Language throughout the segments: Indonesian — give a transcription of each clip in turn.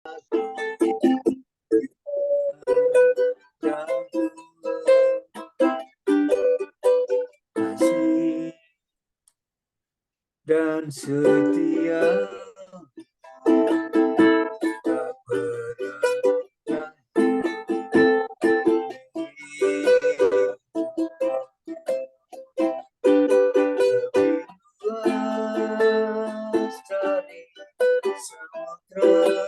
kasih dan setia tak pernah lebih luas dari samudra.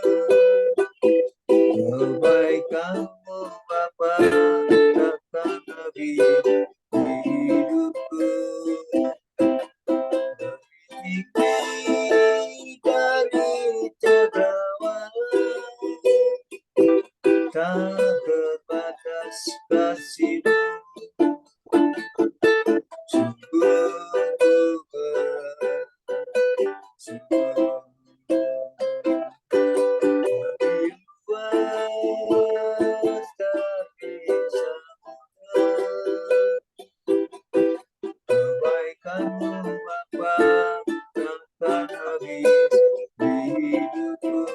Kebaikanmu Bapa takkan habis di hidupku, lebih tinggi dari cakrawala, tak terbatas kasih-Mu. Sungguh sungguh lebih luas dari samudra. Kebaikanmu Bapa takkan habis di hidupku,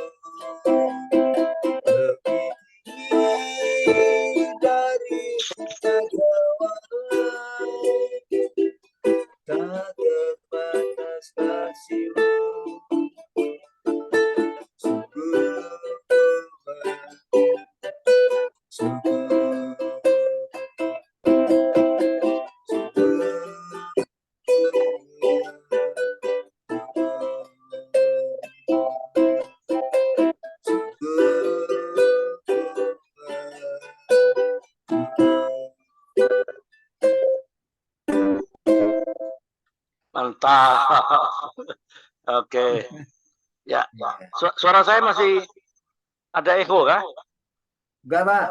lebih tinggi dari cakrawala, tak terbatas kasih-Mu. Sungguh sungguh Mantap. Oke. Ya. Suara saya masih ada echo kah? Enggak, Pak.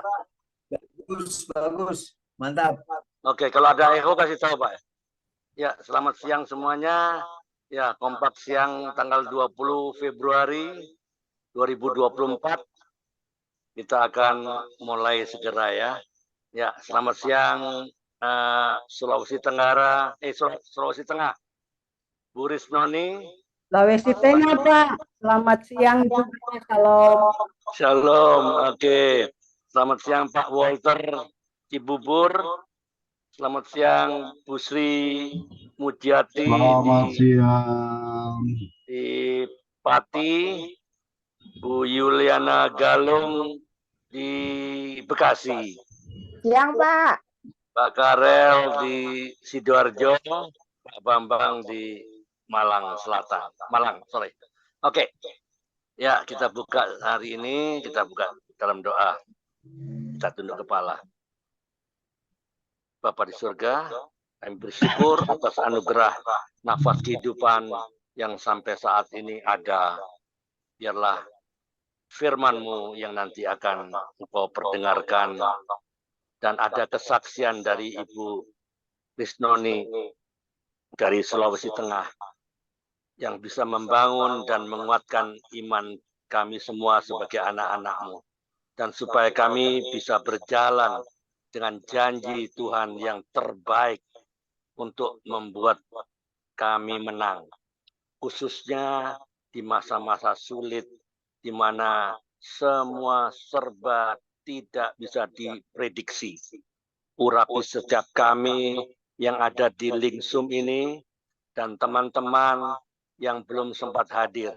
Bagus. Mantap. Oke, kalau ada echo kasih tahu, Pak. Ya, selamat siang semuanya. Ya, Kompak Siang tanggal 20 Februari 2024. Kita akan mulai segera ya. Ya, selamat siang Sulawesi Tenggara, Sulawesi Tengah. Bu Risnoni. Sulawesi Tengah, Pak. Selamat siang juga. Shalom. Shalom. Oke. Selamat siang Pak Walter Cibubur. Selamat siang Bu Sri Mujiati. Selamat siang. Di Pati. Bu Yuliana Galung di Bekasi. Siang, Pak. Pak Karel di Sidoarjo. Pak Bambang di Malang Selatan. Sorry. Oke. Ya, kita buka hari ini, kita buka dalam doa. Kita tunduk kepala. Bapa di surga, kami bersyukur atas anugerah nafas kehidupan yang sampai saat ini ada. Biarlah firman-Mu yang nanti akan Engkau perdengarkan, dan ada kesaksian dari Ibu Risnoni dari Sulawesi Tengah yang bisa membangun dan menguatkan iman kami semua sebagai anak-anak-Mu, dan supaya kami bisa berjalan dengan janji Tuhan yang terbaik untuk membuat kami menang, khususnya di masa-masa sulit di mana semua serba tidak bisa diprediksi. Urapi setiap kami yang ada di link Zoom ini dan teman-teman yang belum sempat hadir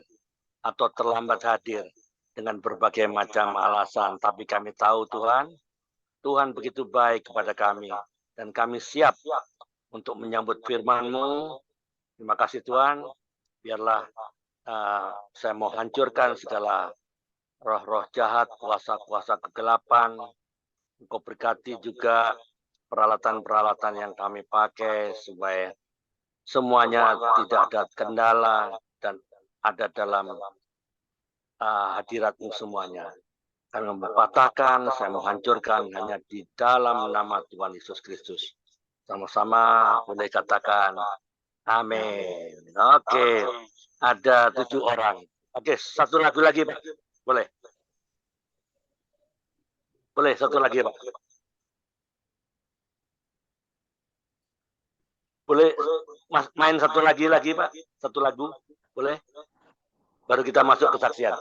atau terlambat hadir dengan berbagai macam alasan. Tapi kami tahu Tuhan begitu baik kepada kami, dan kami siap untuk menyambut firman-Mu. Terima kasih Tuhan. Biarlah saya mau hancurkan segala roh-roh jahat, kuasa-kuasa kegelapan. Engkau berkati juga peralatan-peralatan yang kami pakai supaya semuanya tidak ada kendala dan ada dalam hadirat-Mu semuanya. Kami membatahkan, saya menghancurkan hanya di dalam nama Tuhan Yesus Kristus. Sama-sama boleh katakan amin. Oke, ada 7 orang. Oke, satu lagu lagi Pak. Boleh? Boleh, satu lagi Pak. Boleh main satu lagi Pak? Satu lagu, boleh? Baru kita masuk kesaksian.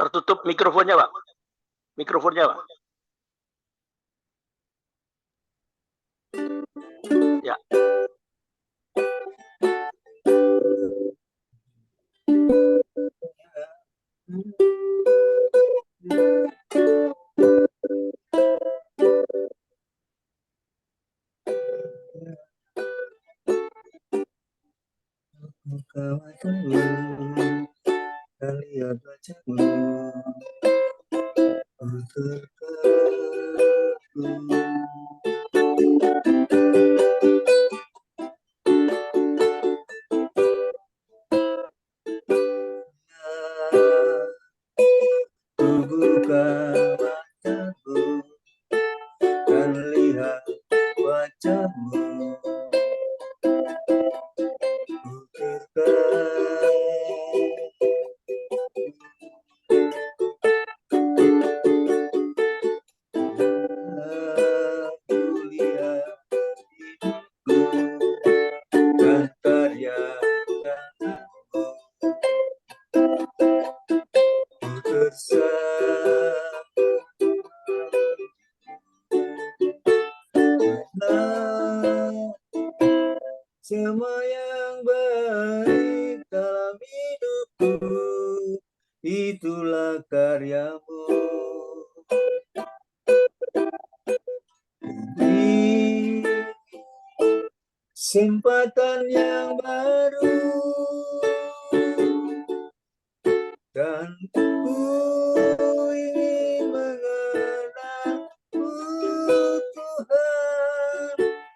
Tertutup mikrofonnya, Pak. Mikrofonnya, Pak. Ya. Kalian bacamu buka mataku dan lihat wajahmu. Aku lihat hidupku dan karya tanganmu. Ku tersayang semua yang baik dalam hidupku, itulah karyamu. Di kesempatan yang baru dan ku ingin mengenalmu, Tuhan,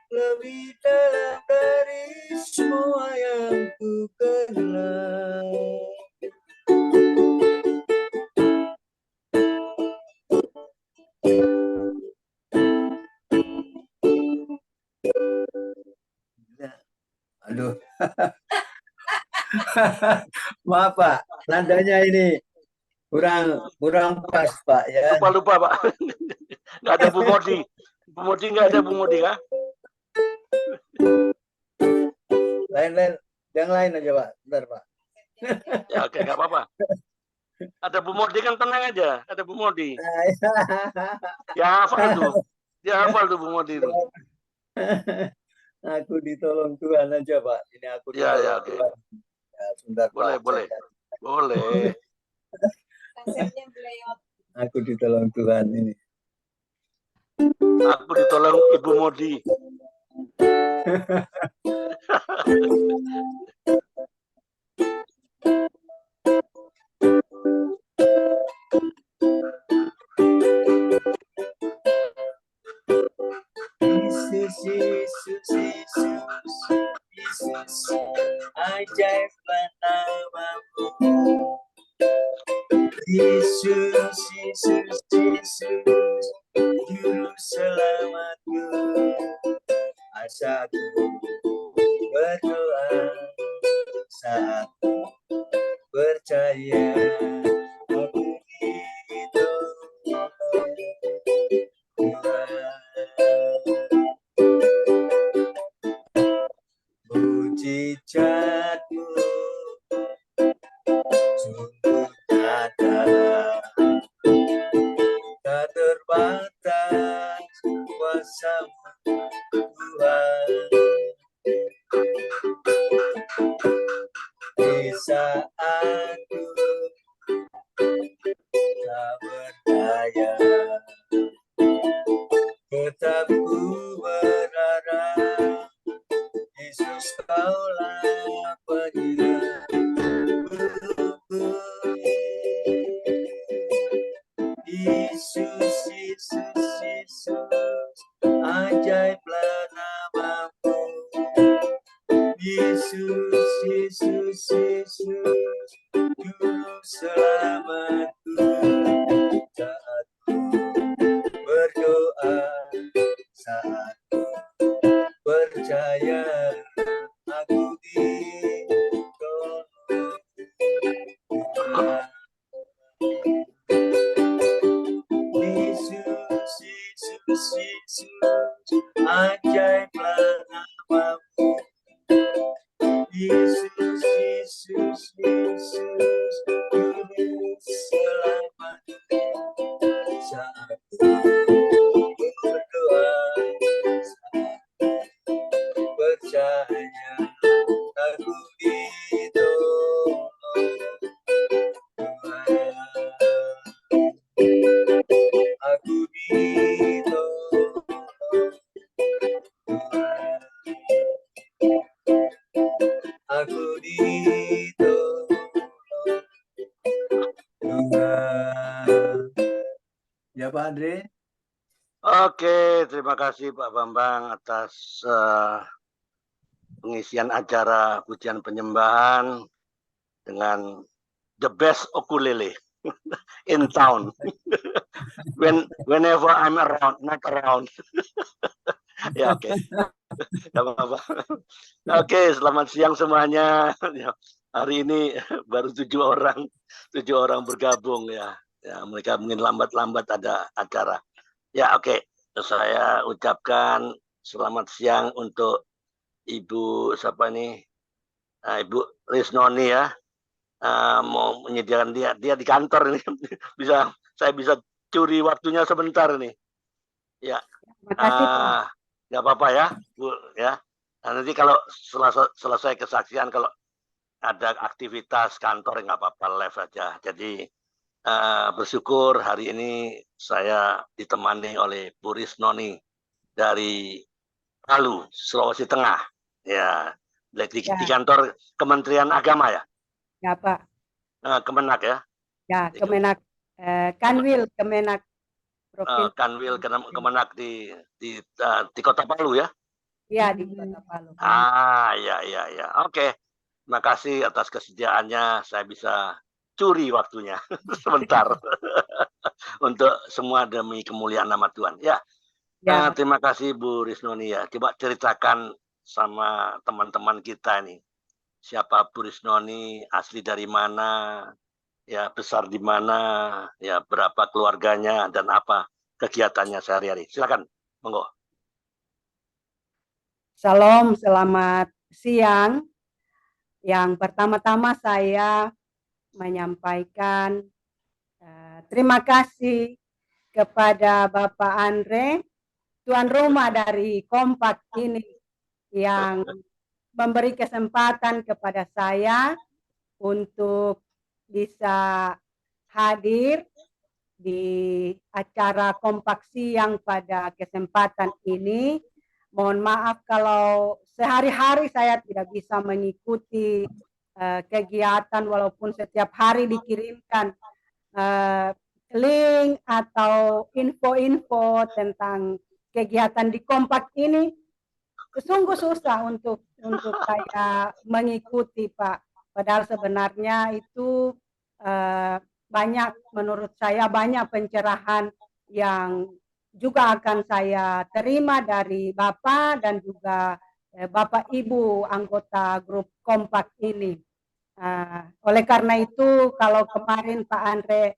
lebih dalam dari semua yang ku kenal. Aduh. Maaf Pak, nadanya ini kurang pas Pak ya. Lupa, Pak. Nggak ada Bu Modi. Bu Modi nggak ada Bu Modi, kah? Lain-lain, yang lain aja Pak. Bentar Pak. Ya, oke, nggak apa-apa. Ada Bu Modi kan, tenang aja. Ada Bu Modi. Ya hafal tuh. Dia hafal tuh Bu Modi itu. Aku ditolong Tuhan aja Pak. Ini aku Ya, ditolong ya, oke. Tuhan. Ya, sebentar Boleh, Pak. boleh. Boleh. Aku ditolong Tuhan ini. Aku ditolong Ibu Modi. Yesus, Yesus, Yesus, Yesus, ajaiblah namamu. Yesus, Yesus, Yesus, juru selamatku. Asaku berdoa saat percaya aku ditolong Tuhan. Mujizatmu sungguh nyata, tak terbatas kuasa Tuhan. Ya Pak Andre. Oke, terima kasih Pak Bambang atas pengisian acara pujian penyembahan dengan the best ukulele in town. Whenever I'm around, not around. Ya oke. Gak apa-apa. Oke, selamat siang semuanya. Hari ini baru 7 orang bergabung ya. Ya, mereka mungkin lambat-lambat ada acara. Ya oke, saya ucapkan selamat siang untuk Ibu siapa nih? Ibu Risnoni ya. Mau menyediakan dia di kantor ini. Saya bisa curi waktunya sebentar nih. Ya. Terima kasih, Pak. Nggak apa-apa ya, Bu ya. Nah, nanti kalau selesai kesaksian kalau ada aktivitas kantor nggak apa-apa live aja. Jadi bersyukur hari ini saya ditemani oleh Bu Risnoni dari Palu, Sulawesi Tengah. Ya, di kantor Kementerian Agama ya. Ya, Pak. Kemenak ya. Ya, Kemenak, Kanwil, Kemenak Provinsi. Kanwil Kemenak di Kota Palu ya. Iya, di Kota Palu. Ya. Oke. Terima kasih atas kesediaannya. Saya bisa curi waktunya sebentar untuk semua demi kemuliaan nama Tuhan. Ya. Terima kasih Bu Risnoni ya. Coba ceritakan sama teman-teman kita nih. Siapa Bu Risnoni, asli dari mana, ya besar di mana, ya berapa keluarganya dan apa kegiatannya sehari-hari. Silakan, monggo. Salam, selamat siang. Yang pertama-tama saya menyampaikan terima kasih kepada Bapak Andre, tuan rumah dari Kompak ini, yang memberi kesempatan kepada saya untuk bisa hadir di acara Kompak Siang pada kesempatan ini. Mohon maaf kalau sehari-hari saya tidak bisa mengikuti kegiatan walaupun setiap hari dikirimkan link atau info-info tentang kegiatan di Kompak ini. Sungguh susah untuk saya mengikuti, Pak. Padahal sebenarnya itu banyak, menurut saya banyak pencerahan yang juga akan saya terima dari Bapak dan juga Bapak Ibu anggota grup Kompak ini. Oleh karena itu, kalau kemarin Pak Andre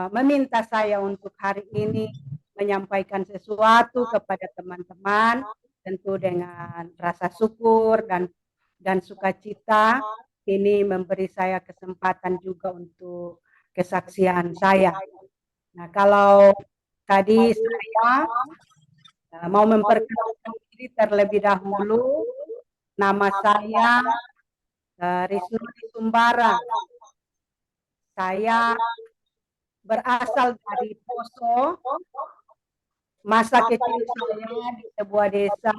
meminta saya untuk hari ini menyampaikan sesuatu kepada teman-teman, tentu dengan rasa syukur dan sukacita, ini memberi saya kesempatan juga untuk kesaksian saya. Nah, kalau tadi saya mau memperkenalkan diri terlebih dahulu, nama saya Risnoni Sumbara. Saya berasal dari Poso. Masa kecil saya di sebuah desa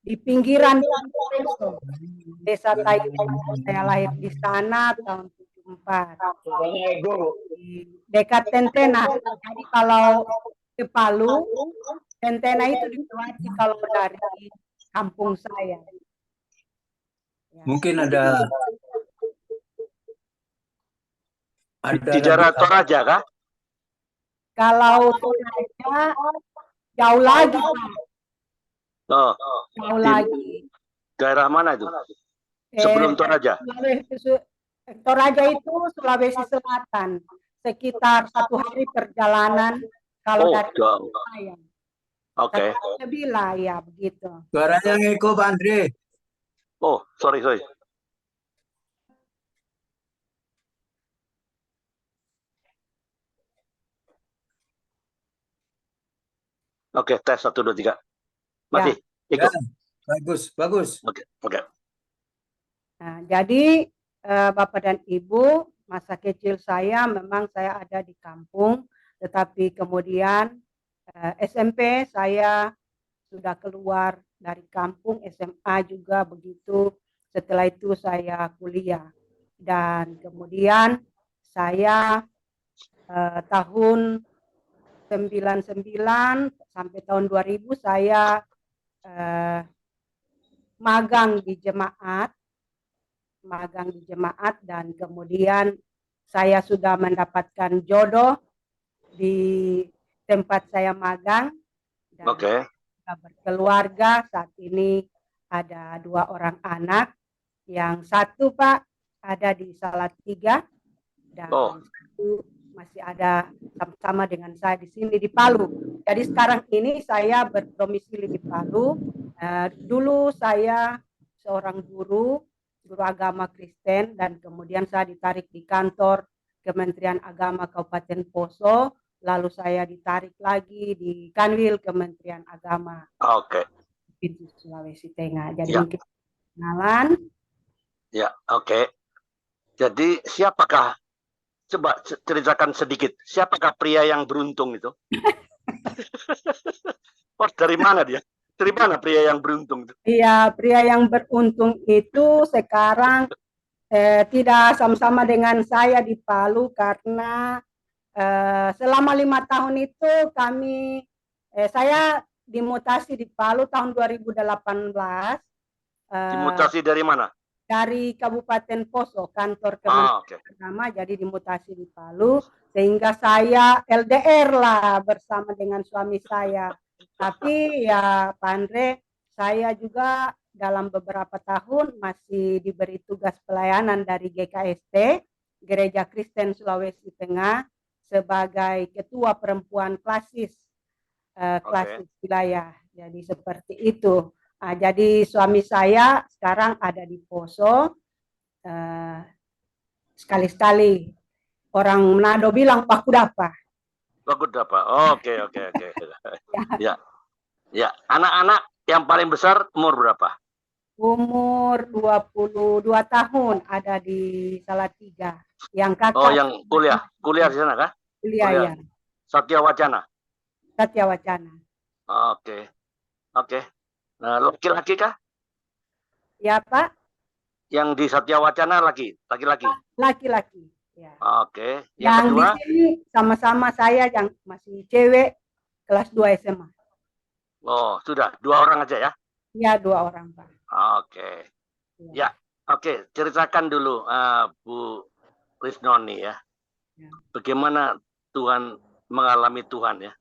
di pinggiran Poso, Desa Taipan. Saya lahir di sana tahun 74. Di dekat Tentena. Jadi kalau ke Palu, Tentena itu dilewati kalau dari kampung saya. Ya. Mungkin ada Di daerah Toraja kah? Kalau Toraja jauh lagi, Pak. Jauh lagi. Daerah mana itu? Sebelum Toraja? Toraja itu Sulawesi Selatan. Sekitar 1 hari perjalanan kalau dari saya. Oke. Lebih lah ya begitu. Suaranya ngeko Pak Andre. Oh, sorry. Oke, tes 1, 2, 3. Masih ikut. Ya, bagus. Oke. Nah, jadi Bapak dan Ibu, masa kecil saya memang saya ada di kampung, tetapi kemudian SMP saya sudah keluar dari kampung, SMA juga begitu. Setelah itu saya kuliah dan kemudian saya tahun 99 sampai tahun 2000 saya magang di jemaat dan kemudian saya sudah mendapatkan jodoh di tempat saya magang dan Oke. sudah berkeluarga. Saat ini ada 2 orang anak, yang satu Pak ada di Salatiga dan satu masih ada sama-sama dengan saya di sini di Palu. Jadi sekarang ini saya berdomisili di Palu. Dulu saya seorang guru agama Kristen dan kemudian saya ditarik di kantor Kementerian Agama Kabupaten Poso, lalu saya ditarik lagi di Kanwil Kementerian Agama Oke. Sulawesi Tengah. Jadi Ya. mungkin kenalan. Ya, oke. Jadi siapakah, coba ceritakan sedikit, siapakah pria yang beruntung itu? Oh, dari mana dia? Dari mana pria yang beruntung itu? Iya, pria yang beruntung itu sekarang tidak sama-sama dengan saya di Palu karena selama 5 tahun itu saya dimutasi di Palu tahun 2018. Dimutasi dari mana? Dari Kabupaten Poso, kantor Kementerian Agama, jadi dimutasi di Palu, sehingga saya LDR lah bersama dengan suami saya. Tapi ya Pak Andre, saya juga dalam beberapa tahun masih diberi tugas pelayanan dari GKST, Gereja Kristen Sulawesi Tengah, sebagai ketua perempuan klasis wilayah. Jadi seperti itu. Jadi suami saya sekarang ada di Poso. Sekali-sekali orang Manado bilang Pak Kudapa. Pak Kudapa. Oke. Ya. Ya, anak-anak yang paling besar umur berapa? Umur 22 tahun, ada di Salatiga. Yang kakak. Oh, yang kuliah di sana kah? Kuliah ya. Satya Wacana. Satya Wacana. Oke. Nah, laki-laki kah? Ya Pak. Yang di Satya Wacana laki-laki. Laki-laki. Ya. Oke. Yang kedua? di sini sama-sama saya yang masih cewek kelas 2 SMA. Oh, sudah 2 orang aja ya? Ya, 2 orang Pak. Oke. Ya, oke. Ceritakan dulu Bu Risnoni ya. Bagaimana Tuhan mengalami Tuhan ya?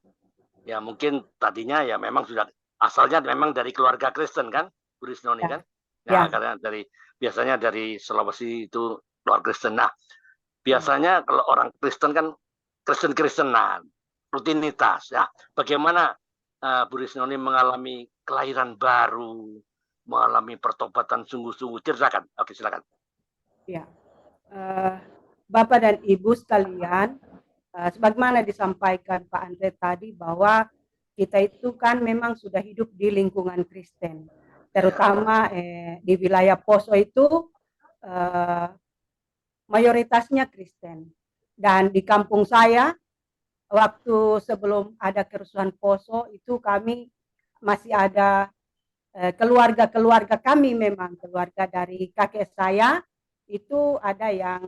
Ya mungkin tadinya ya memang sudah asalnya memang dari keluarga Kristen kan, Bu Risnoni kan? Ya, karena biasanya dari Sulawesi itu keluarga Kristen. Nah, biasanya kalau orang Kristen kan Kristen-Kristenan, rutinitas. Ya, bagaimana Bu Risnoni mengalami kelahiran baru, mengalami pertobatan sungguh-sungguh? Ceritakan. Oke, silakan. Ya, Bapak dan Ibu sekalian, sebagaimana disampaikan Pak Andre tadi bahwa kita itu kan memang sudah hidup di lingkungan Kristen, terutama di wilayah Poso itu mayoritasnya Kristen. Dan di kampung saya, waktu sebelum ada kerusuhan Poso itu kami masih ada keluarga kami, memang keluarga dari kakek saya itu ada yang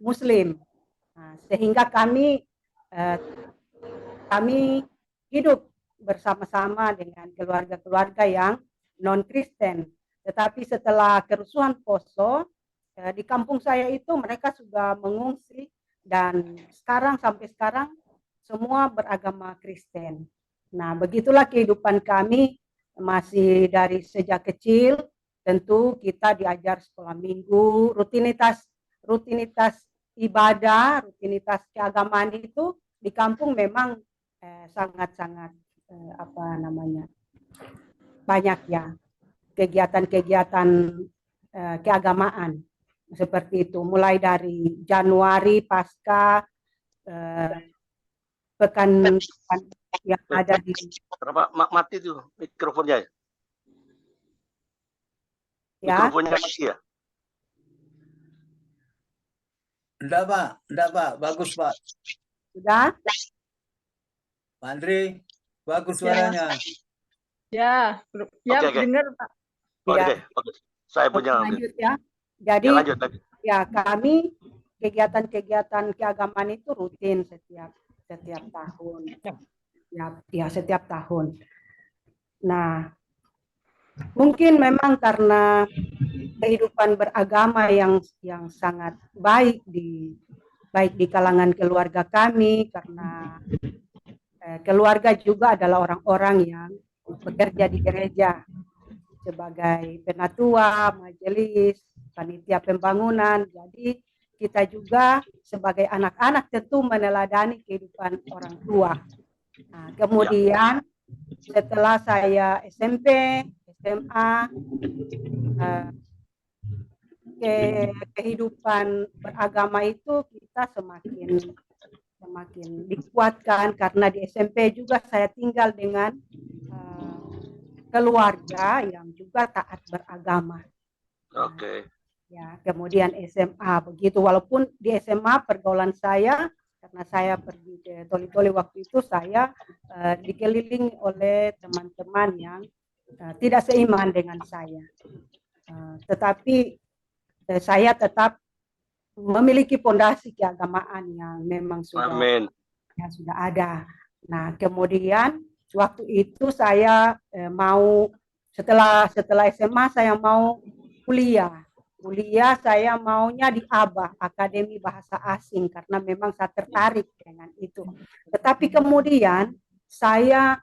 Muslim. Nah, sehingga kami hidup bersama-sama dengan keluarga-keluarga yang non-Kristen. Tetapi setelah kerusuhan Poso, di kampung saya itu mereka sudah mengungsi dan sampai sekarang semua beragama Kristen. Nah, begitulah kehidupan kami masih dari sejak kecil. Tentu kita diajar sekolah minggu, rutinitas ibadah, rutinitas keagamaan itu di kampung memang sangat-sangat banyak ya kegiatan-kegiatan keagamaan seperti itu, mulai dari Januari pasca pekan yang ada di mati tuh mikrofonnya. Ya. Mikrofonnya mati ya? Enggak Pak, bagus Pak. Sudah? Pak Andre, bagus suaranya. Ya, dengar Pak. Oke. Saya punya. Lanjut ya. Jadi ya, lanjut. Ya, kami kegiatan-kegiatan keagamaan itu rutin setiap setiap tahun. Ya, setiap tahun. Nah, mungkin memang karena kehidupan beragama yang sangat baik di kalangan keluarga kami, karena keluarga juga adalah orang-orang yang bekerja di gereja sebagai penatua, majelis, panitia pembangunan. Jadi kita juga sebagai anak-anak tentu meneladani kehidupan orang tua. Nah, kemudian setelah saya SMP, SMA, kehidupan beragama itu kita semakin dikuatkan, karena di SMP juga saya tinggal dengan keluarga yang juga taat beragama. Oke. Ya, kemudian SMA begitu, walaupun di SMA pergaulan saya, karena saya pergi ke Toli-Toli waktu itu, saya dikelilingi oleh teman-teman yang tidak seiman dengan saya. Tetapi saya tetap memiliki pondasi keagamaan yang memang sudah ada. Nah, kemudian waktu itu saya mau setelah SMA saya mau kuliah saya maunya di ABA, Akademi Bahasa Asing, karena memang saya tertarik dengan itu. Tetapi kemudian saya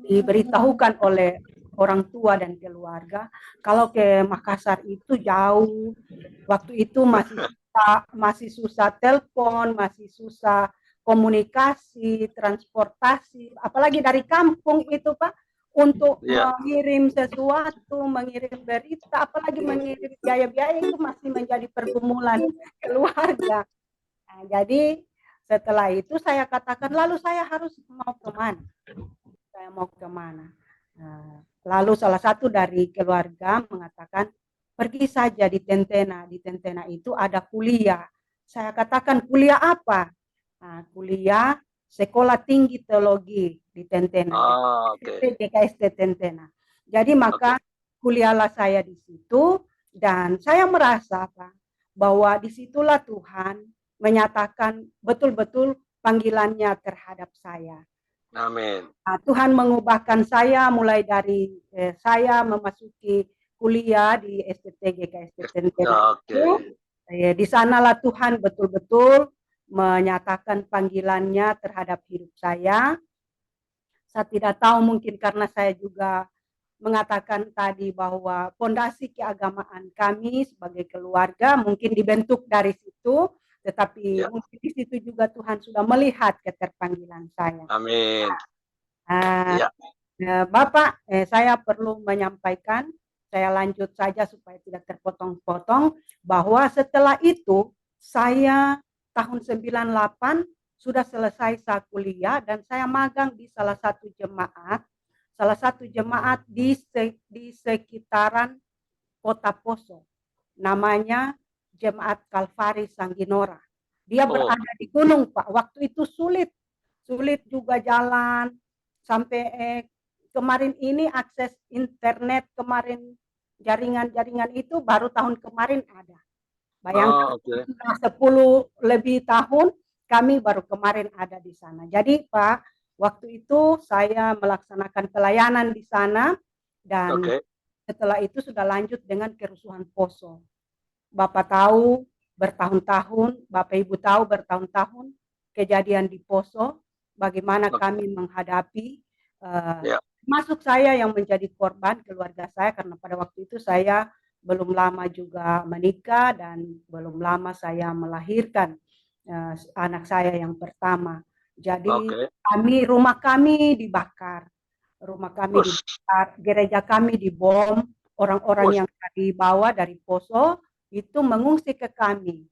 diberitahukan oleh orang tua dan keluarga kalau ke Makassar itu jauh, waktu itu masih susah telepon, masih susah komunikasi, transportasi, apalagi dari kampung itu Pak, untuk mengirim sesuatu, mengirim berita, apalagi mengirim biaya-biaya itu masih menjadi pergumulan keluarga. Nah, jadi setelah itu saya katakan, lalu saya harus mau kemana? Saya mau kemana? Nah, lalu salah satu dari keluarga mengatakan, pergi saja di Tentena. Di Tentena itu ada kuliah. Saya katakan, kuliah apa? Nah, kuliah Sekolah Tinggi Teologi di Tentena. GKST Tentena. Jadi maka kuliahlah saya di situ, dan saya merasa Pak, bahwa disitulah Tuhan menyatakan betul-betul panggilannya terhadap saya. Amin. Nah, Tuhan mengubahkan saya mulai dari saya memasuki kuliah di STT GKST Tentena. Di sanalah Tuhan betul-betul menyatakan panggilannya terhadap hidup saya. Saya tidak tahu, mungkin karena saya juga mengatakan tadi bahwa pondasi keagamaan kami sebagai keluarga mungkin dibentuk dari situ, tetapi mungkin di situ juga Tuhan sudah melihat keterpanggilan saya. Amin. Bapak, saya perlu menyampaikan, saya lanjut saja supaya tidak terpotong-potong, bahwa setelah itu saya tahun 98 sudah selesai saya kuliah, dan saya magang di salah satu jemaat di sekitaran Kota Poso, namanya Jemaat Kalvari Sangginora. Dia berada di gunung Pak. Waktu itu sulit juga jalan, sampai kemarin ini akses internet, kemarin jaringan itu baru tahun kemarin ada. Bayangkan, 10 lebih tahun kami baru kemarin ada di sana. Jadi Pak, waktu itu saya melaksanakan pelayanan di sana, dan setelah itu sudah lanjut dengan kerusuhan Poso. Bapak tahu bertahun-tahun, Bapak Ibu tahu bertahun-tahun kejadian di Poso, bagaimana kami menghadapi, masuk saya yang menjadi korban, keluarga saya, karena pada waktu itu saya belum lama juga menikah, dan belum lama saya melahirkan anak saya yang pertama. Jadi rumah kami dibakar, gereja kami dibom, orang-orang yang dibawa dari Poso itu mengungsi ke kami.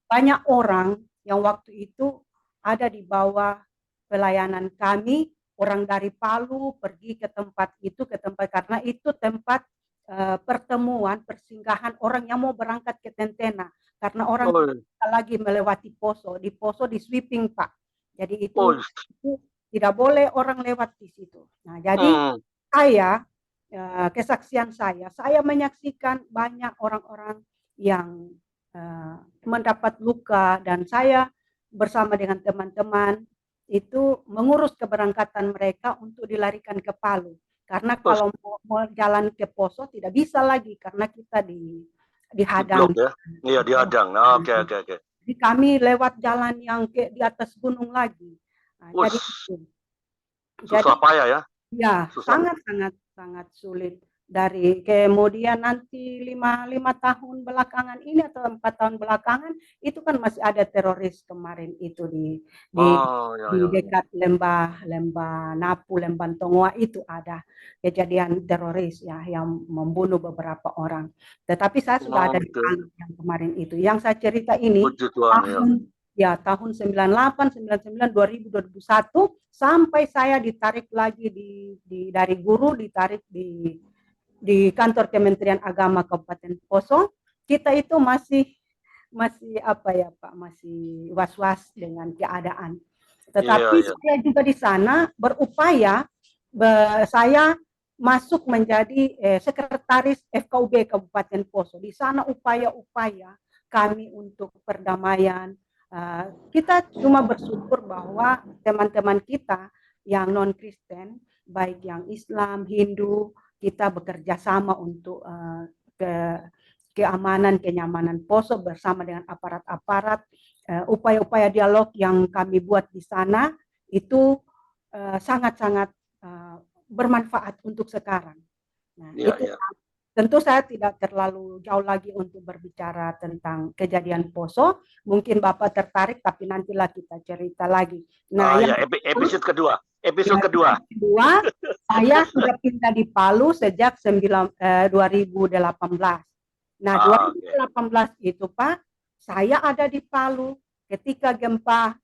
Banyak orang yang waktu itu ada di bawah pelayanan kami, orang dari Palu pergi ke tempat itu, karena itu tempat pertemuan, persinggahan orang yang mau berangkat ke Tentena, karena orang lagi melewati Poso. Di Poso di sweeping Pak, jadi itu tidak boleh orang lewat di situ. Nah, jadi saya, kesaksian saya menyaksikan banyak orang-orang yang mendapat luka, dan saya bersama dengan teman-teman itu mengurus keberangkatan mereka untuk dilarikan ke Palu. Karena kalau mau jalan ke Poso tidak bisa lagi karena kita dihadang. Blok ya? Iya, dihadang. Nah, oke. Jadi kami lewat jalan yang di atas gunung lagi. Nah, jadi susah payah ya? Ya, Susah. sangat sulit. Dari kemudian nanti lima tahun belakangan ini atau 4 tahun belakangan itu kan masih ada teroris kemarin itu di dekat lembah Napu, Lembah Tongoa itu ada kejadian teroris ya yang membunuh beberapa orang. Tetapi saya sudah ada di Palu yang kemarin itu. Yang saya cerita ini tahun 98, 99, 2000, 2001 sampai saya ditarik lagi dari guru ditarik di kantor Kementerian Agama Kabupaten Poso. Kita itu masih apa ya Pak, masih was-was dengan keadaan. Tetapi saya juga di sana berupaya, saya masuk menjadi sekretaris FKUB Kabupaten Poso. Di sana upaya-upaya kami untuk perdamaian. Kita cuma bersyukur bahwa teman-teman kita yang non-Kristen, baik yang Islam, Hindu, kita bekerja sama untuk keamanan, kenyamanan Poso bersama dengan aparat-aparat. Upaya-upaya dialog yang kami buat di sana itu sangat-sangat bermanfaat untuk sekarang. Nah, tentu saya tidak terlalu jauh lagi untuk berbicara tentang kejadian Poso. Mungkin Bapak tertarik, tapi nantilah kita cerita lagi. Nah, episode kedua. Saya sudah pindah di Palu sejak 2018. Nah, 2018 itu Pak, saya ada di Palu ketika gempa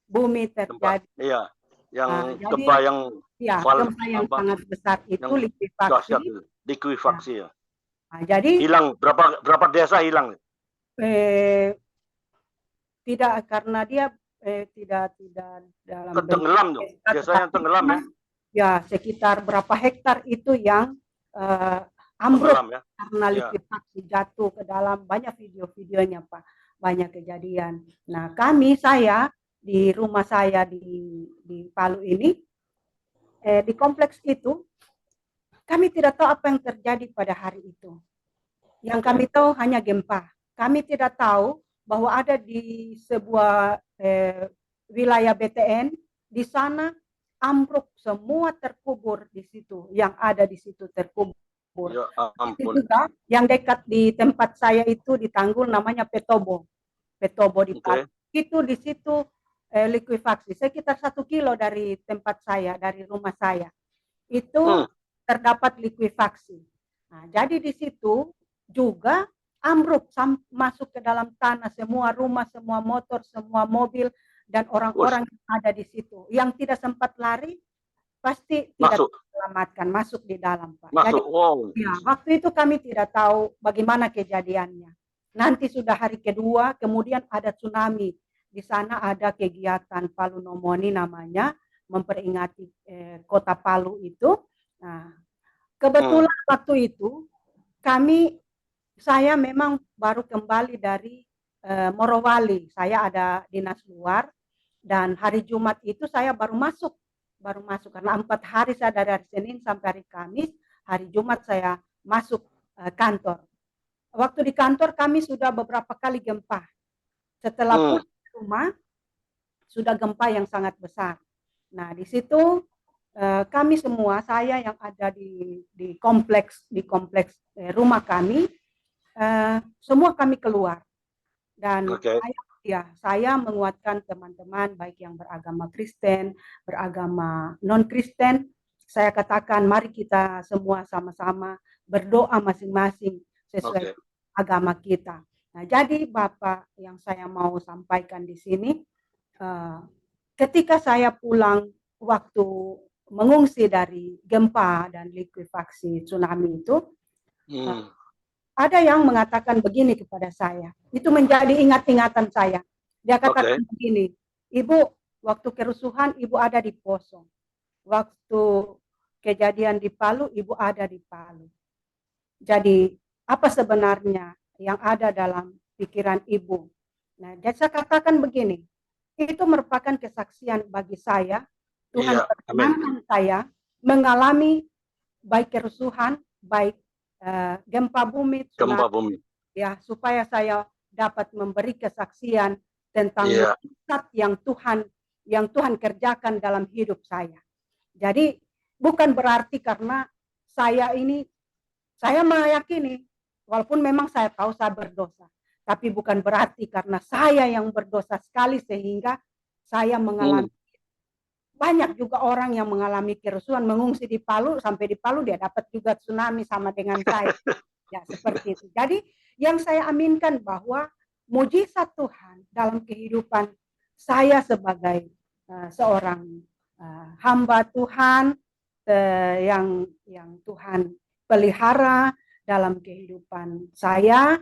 bumi terjadi. Iya, gempa yang sangat besar itu likuifaksi ya. Nah, jadi hilang berapa desa hilang? Tidak, karena dia tidak dalam tenggelam tuh. Desanya tenggelam ya. Ya, sekitar berapa hektar itu yang ambruk ya? Karena likuifaksi jatuh ke dalam. Banyak video-videonya Pak, banyak kejadian. Nah, saya di rumah saya di Palu ini, di kompleks itu, kami tidak tahu apa yang terjadi pada hari itu. Yang kami tahu hanya gempa. Kami tidak tahu bahwa ada di sebuah wilayah BTN, di sana ambruk semua terkubur di situ, yang ada di situ terkubur. Ya ampun. Juga yang dekat di tempat saya itu di Tanggul namanya Petobo di Palu. Itu di situ likuifaksi sekitar 1 kilo dari tempat saya, dari rumah saya. Itu terdapat likuifaksi. Nah, jadi di situ juga ambruk masuk ke dalam tanah, semua rumah, semua motor, semua mobil, dan orang-orang yang ada di situ. Yang tidak sempat lari, pasti tidak diselamatkan, masuk di dalam Pak. Jadi, ya, waktu itu kami tidak tahu bagaimana kejadiannya. Nanti sudah hari kedua, kemudian ada tsunami. Di sana ada kegiatan Palu Nomoni namanya, memperingati kota Palu itu. Nah, kebetulan waktu itu, saya memang baru kembali dari Morowali. Saya ada dinas luar, dan hari Jumat itu saya baru masuk karena 4 hari saya dari hari Senin sampai hari Kamis. Hari Jumat saya masuk kantor. Waktu di kantor kami sudah beberapa kali gempa. Setelah pulang ke rumah sudah gempa yang sangat besar. Nah, di situ kami semua, saya yang ada di kompleks rumah kami, semua kami keluar. Dan saya menguatkan teman-teman baik yang beragama Kristen, beragama non-Kristen. Saya katakan mari kita semua sama-sama berdoa masing-masing sesuai agama kita. Nah, jadi Bapak, yang saya mau sampaikan di sini, ketika saya pulang waktu mengungsi dari gempa dan likuifaksi tsunami itu, ada yang mengatakan begini kepada saya. Itu menjadi ingat-ingatan saya. Dia katakan begini, Ibu, waktu kerusuhan Ibu ada di Poso. Waktu kejadian di Palu, Ibu ada di Palu. Jadi, apa sebenarnya yang ada dalam pikiran Ibu? Nah, jadi saya katakan begini, itu merupakan kesaksian bagi saya. Tuhan Iya, amin. perkenankan saya mengalami baik kerusuhan, baik gempa bumi, Gempa tsunami, bumi. ya, supaya saya dapat memberi kesaksian tentang Iya. mukjizat yang Tuhan kerjakan dalam hidup saya. Jadi bukan berarti karena saya meyakini, walaupun memang saya tahu saya berdosa, tapi bukan berarti karena saya yang berdosa sekali sehingga saya mengalami. Banyak juga orang yang mengalami kerusuhan, mengungsi di Palu, sampai di Palu dia dapat juga tsunami sama dengan saya. Ya, seperti itu. Jadi yang saya aminkan bahwa mujizat Tuhan dalam kehidupan saya sebagai seorang hamba Tuhan yang Tuhan pelihara dalam kehidupan saya,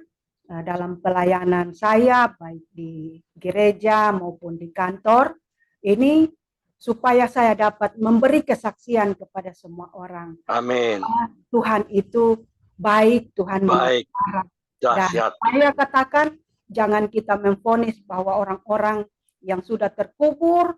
dalam pelayanan saya baik di gereja maupun di kantor, ini supaya saya dapat memberi kesaksian kepada semua orang. Amin. Tuhan itu baik, Tuhan Baik. memelihara. Dan Dahsyat. saya katakan jangan kita memvonis bahwa orang-orang yang sudah terkubur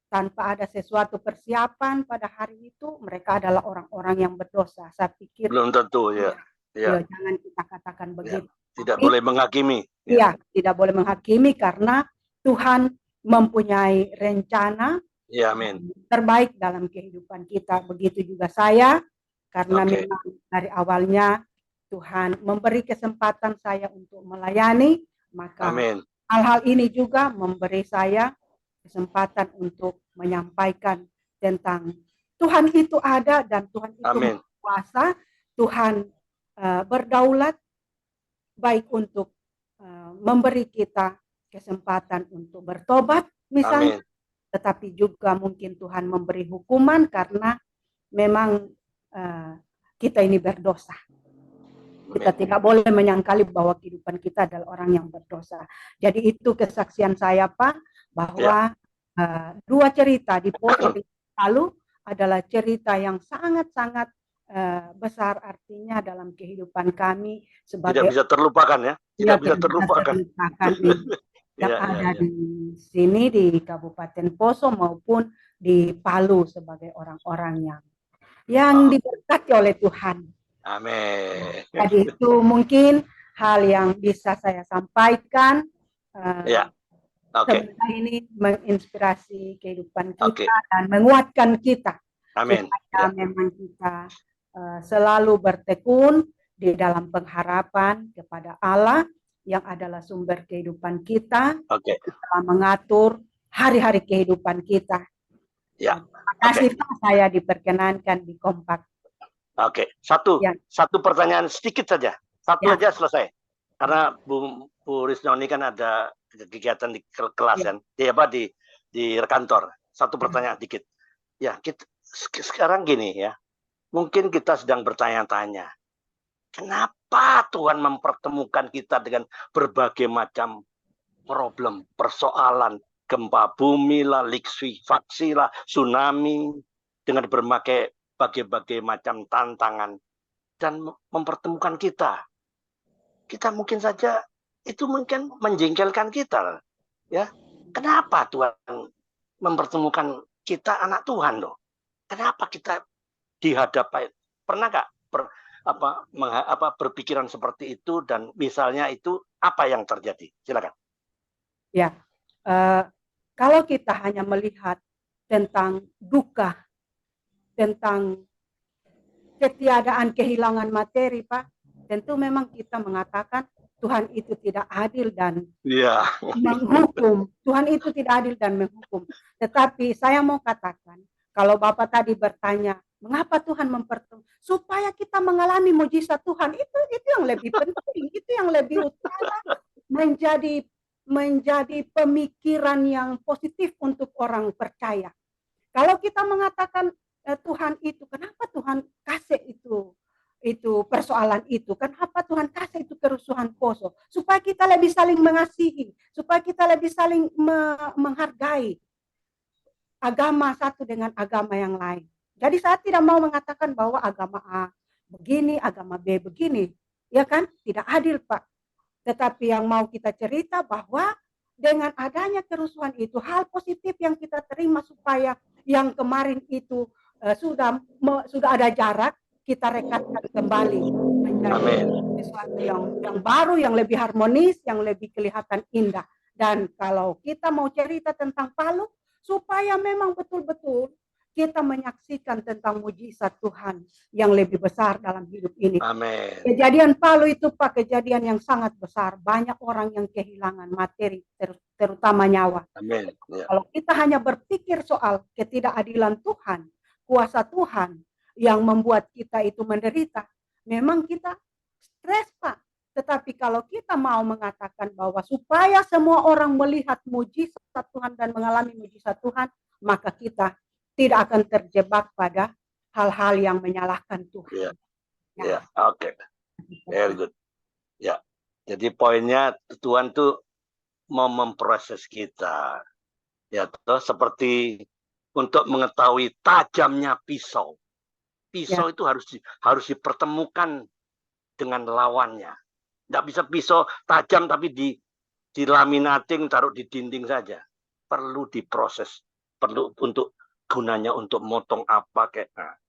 tanpa ada sesuatu persiapan pada hari itu mereka adalah orang-orang yang berdosa. Saya pikir Belum tentu, ya. ya, jangan kita katakan begitu. Tidak boleh menghakimi. Iya, tidak boleh menghakimi karena Tuhan mempunyai rencana Ya, amin. terbaik dalam kehidupan kita. Begitu juga saya, karena Oke. memang dari awalnya Tuhan memberi kesempatan saya untuk melayani, maka Amin. hal-hal ini juga memberi saya kesempatan untuk menyampaikan tentang Tuhan itu ada dan Tuhan itu Amin. berkuasa, Tuhan berdaulat, baik untuk memberi kita kesempatan untuk bertobat misalnya, Amin. tetapi juga mungkin Tuhan memberi hukuman karena memang kita ini berdosa. Kita tidak boleh menyangkali bahwa kehidupan kita adalah orang yang berdosa. Jadi itu kesaksian saya, Pak, bahwa dua cerita di Poso di Palu adalah cerita yang sangat-sangat besar artinya dalam kehidupan kami sebagai Tidak bisa terlupakan, ya. Tidak bisa terlupakan. yang ada di sini di Kabupaten Poso maupun di Palu sebagai orang-orang yang diberkati oleh Tuhan. Amin. Jadi itu mungkin hal yang bisa saya sampaikan. Ya. Oke. Semoga ini menginspirasi kehidupan kita Oke. dan menguatkan kita. Amin. Supaya memang kita selalu bertekun di dalam pengharapan kepada Allah yang adalah sumber kehidupan kita. Oke. Kita mengatur hari-hari kehidupan kita. Ya. Terima kasih Pak, saya diperkenankan di Kompak. Oke, satu pertanyaan sedikit saja, satu aja selesai. Karena Bu Risnoni kan ada kegiatan di kelas kan, di kantor. Satu pertanyaan dikit. Ya, kita sekarang gini ya, mungkin kita sedang bertanya-tanya, kenapa Tuhan mempertemukan kita dengan berbagai macam problem, persoalan, gempa bumi lah, likuifaksi lah, tsunami, dengan berbagai macam tantangan dan mempertemukan kita. Kita mungkin saja itu mungkin menjengkelkan kita, ya. Kenapa Tuhan mempertemukan kita anak Tuhan loh? Kenapa kita dihadapi? Pernah nggak berpikiran seperti itu dan misalnya itu apa yang terjadi? Silakan. Ya, kalau kita hanya melihat tentang duka, tentang ketiadaan kehilangan materi, Pak, tentu memang kita mengatakan Tuhan itu tidak adil dan menghukum. Tuhan itu tidak adil dan menghukum. Tetapi saya mau katakan, kalau Bapak tadi bertanya, mengapa Tuhan mempertemukan? Supaya kita mengalami mujizat Tuhan. Itu yang lebih penting, itu yang lebih utama, menjadi pemikiran yang positif untuk orang percaya. Kalau kita mengatakan Tuhan itu, kenapa Tuhan kasih itu persoalan itu? Kenapa Tuhan kasih itu kerusuhan Poso? Supaya kita lebih saling mengasihi, supaya kita lebih saling menghargai agama satu dengan agama yang lain. Jadi saya tidak mau mengatakan bahwa agama A begini, agama B begini, ya kan? Tidak adil, Pak. Tetapi yang mau kita cerita bahwa dengan adanya kerusuhan itu, hal positif yang kita terima supaya yang kemarin itu sudah ada jarak, kita rekatkan kembali menjadi sesuatu yang baru, yang lebih harmonis, yang lebih kelihatan indah. Dan kalau kita mau cerita tentang Palu, supaya memang betul-betul kita menyaksikan tentang mujizat Tuhan yang lebih besar dalam hidup ini. Amin. Kejadian Palu itu Pak, kejadian yang sangat besar. Banyak orang yang kehilangan materi, terutama nyawa. Amin. Ya. Kalau kita hanya berpikir soal ketidakadilan Tuhan, kuasa Tuhan yang membuat kita itu menderita, memang kita stres Pak. Tetapi kalau kita mau mengatakan bahwa supaya semua orang melihat mujizat Tuhan dan mengalami mujizat Tuhan, maka kita tidak akan terjebak pada hal-hal yang menyalahkan Tuhan. Ya, ya, oke, very good. Ya, jadi poinnya Tuhan tuh mau memproses kita, ya, toh seperti untuk mengetahui tajamnya pisau. Pisau itu harus dipertemukan dengan lawannya. Nggak bisa pisau tajam tapi di laminating taruh di dinding saja. Perlu diproses, perlu untuk gunanya untuk motong apa kayak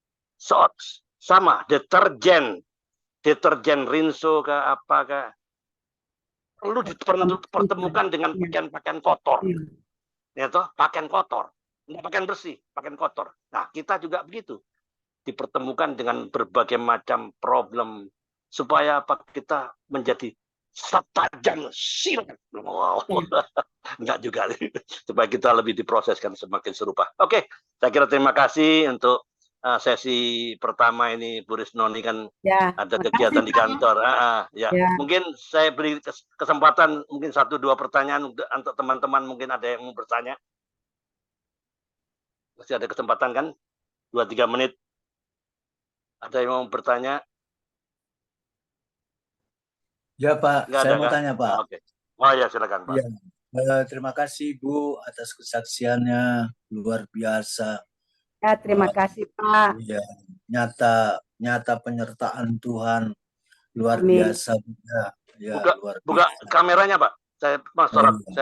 sama deterjen rinso ke apa ke perlu dipertemukan dengan pakaian kotor, ya toh, pakaian kotor, nggak pakaian bersih, pakaian kotor. Nah kita juga begitu, dipertemukan dengan berbagai macam problem supaya apa kita menjadi setajam silat. Wow. Enggak juga, supaya kita lebih diproseskan semakin serupa. Oke, saya kira terima kasih untuk sesi pertama ini. Bu Risnoni kan ada kegiatan di kantor. Mungkin saya beri kesempatan mungkin 1-2 pertanyaan untuk teman-teman, mungkin ada yang mau bertanya. Masih ada kesempatan kan? 2-3 menit. Ada yang mau bertanya? Ya Pak, saya mau tanya Pak. Oke. Oh ya, silakan Pak. Ya. Terima kasih Bu atas kesaksiannya, luar biasa. Ya, terima kasih Pak. Ya, nyata penyertaan Tuhan luar Amin. biasa. Ya, buka kameranya Pak. Saya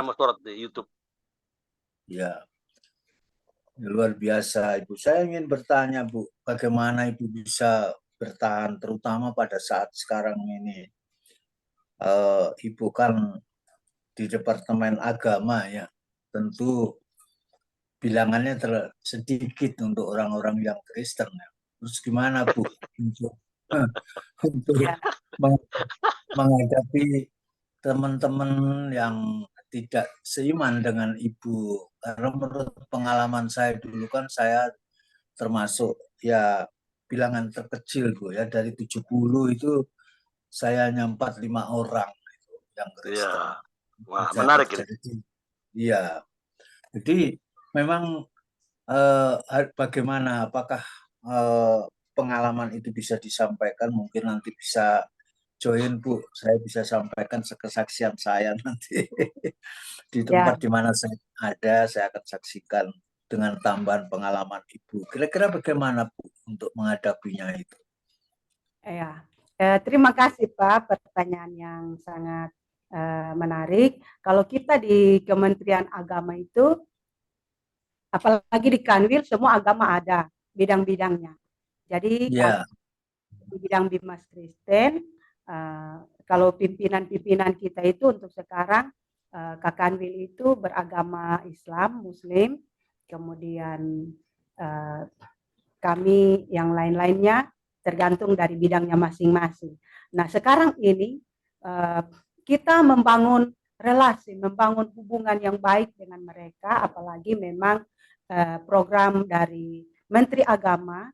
mau sorot di YouTube. Ya, luar biasa Ibu. Saya ingin bertanya Bu, bagaimana Ibu bisa bertahan, terutama pada saat sekarang ini. Ibu kan di Departemen Agama ya, tentu bilangannya sedikit untuk orang-orang yang Kristen. Terus gimana Bu untuk menghadapi teman-teman yang tidak seiman dengan Ibu? Karena menurut pengalaman saya dulu kan saya termasuk ya bilangan terkecil Bu ya, dari 70 itu saya hanya 4-5 orang yang Kristen. Ya. Wah, menarik ini. Iya. Jadi memang bagaimana, apakah pengalaman itu bisa disampaikan? Mungkin nanti bisa join Bu, saya bisa sampaikan kesaksian saya nanti di tempat di mana saya ada, saya akan saksikan dengan tambahan pengalaman Ibu. Kira-kira bagaimana Bu untuk menghadapinya itu? Ya. Terima kasih Pak, pertanyaan yang sangat menarik. Kalau kita di Kementerian Agama itu, apalagi di Kanwil, semua agama ada bidang-bidangnya. Jadi di bidang Bimas Kristen, kalau pimpinan-pimpinan kita itu untuk sekarang, Kakanwil itu beragama Islam, Muslim, kemudian kami yang lain-lainnya tergantung dari bidangnya masing-masing. Nah, sekarang ini kita membangun relasi, membangun hubungan yang baik dengan mereka, apalagi memang program dari Menteri Agama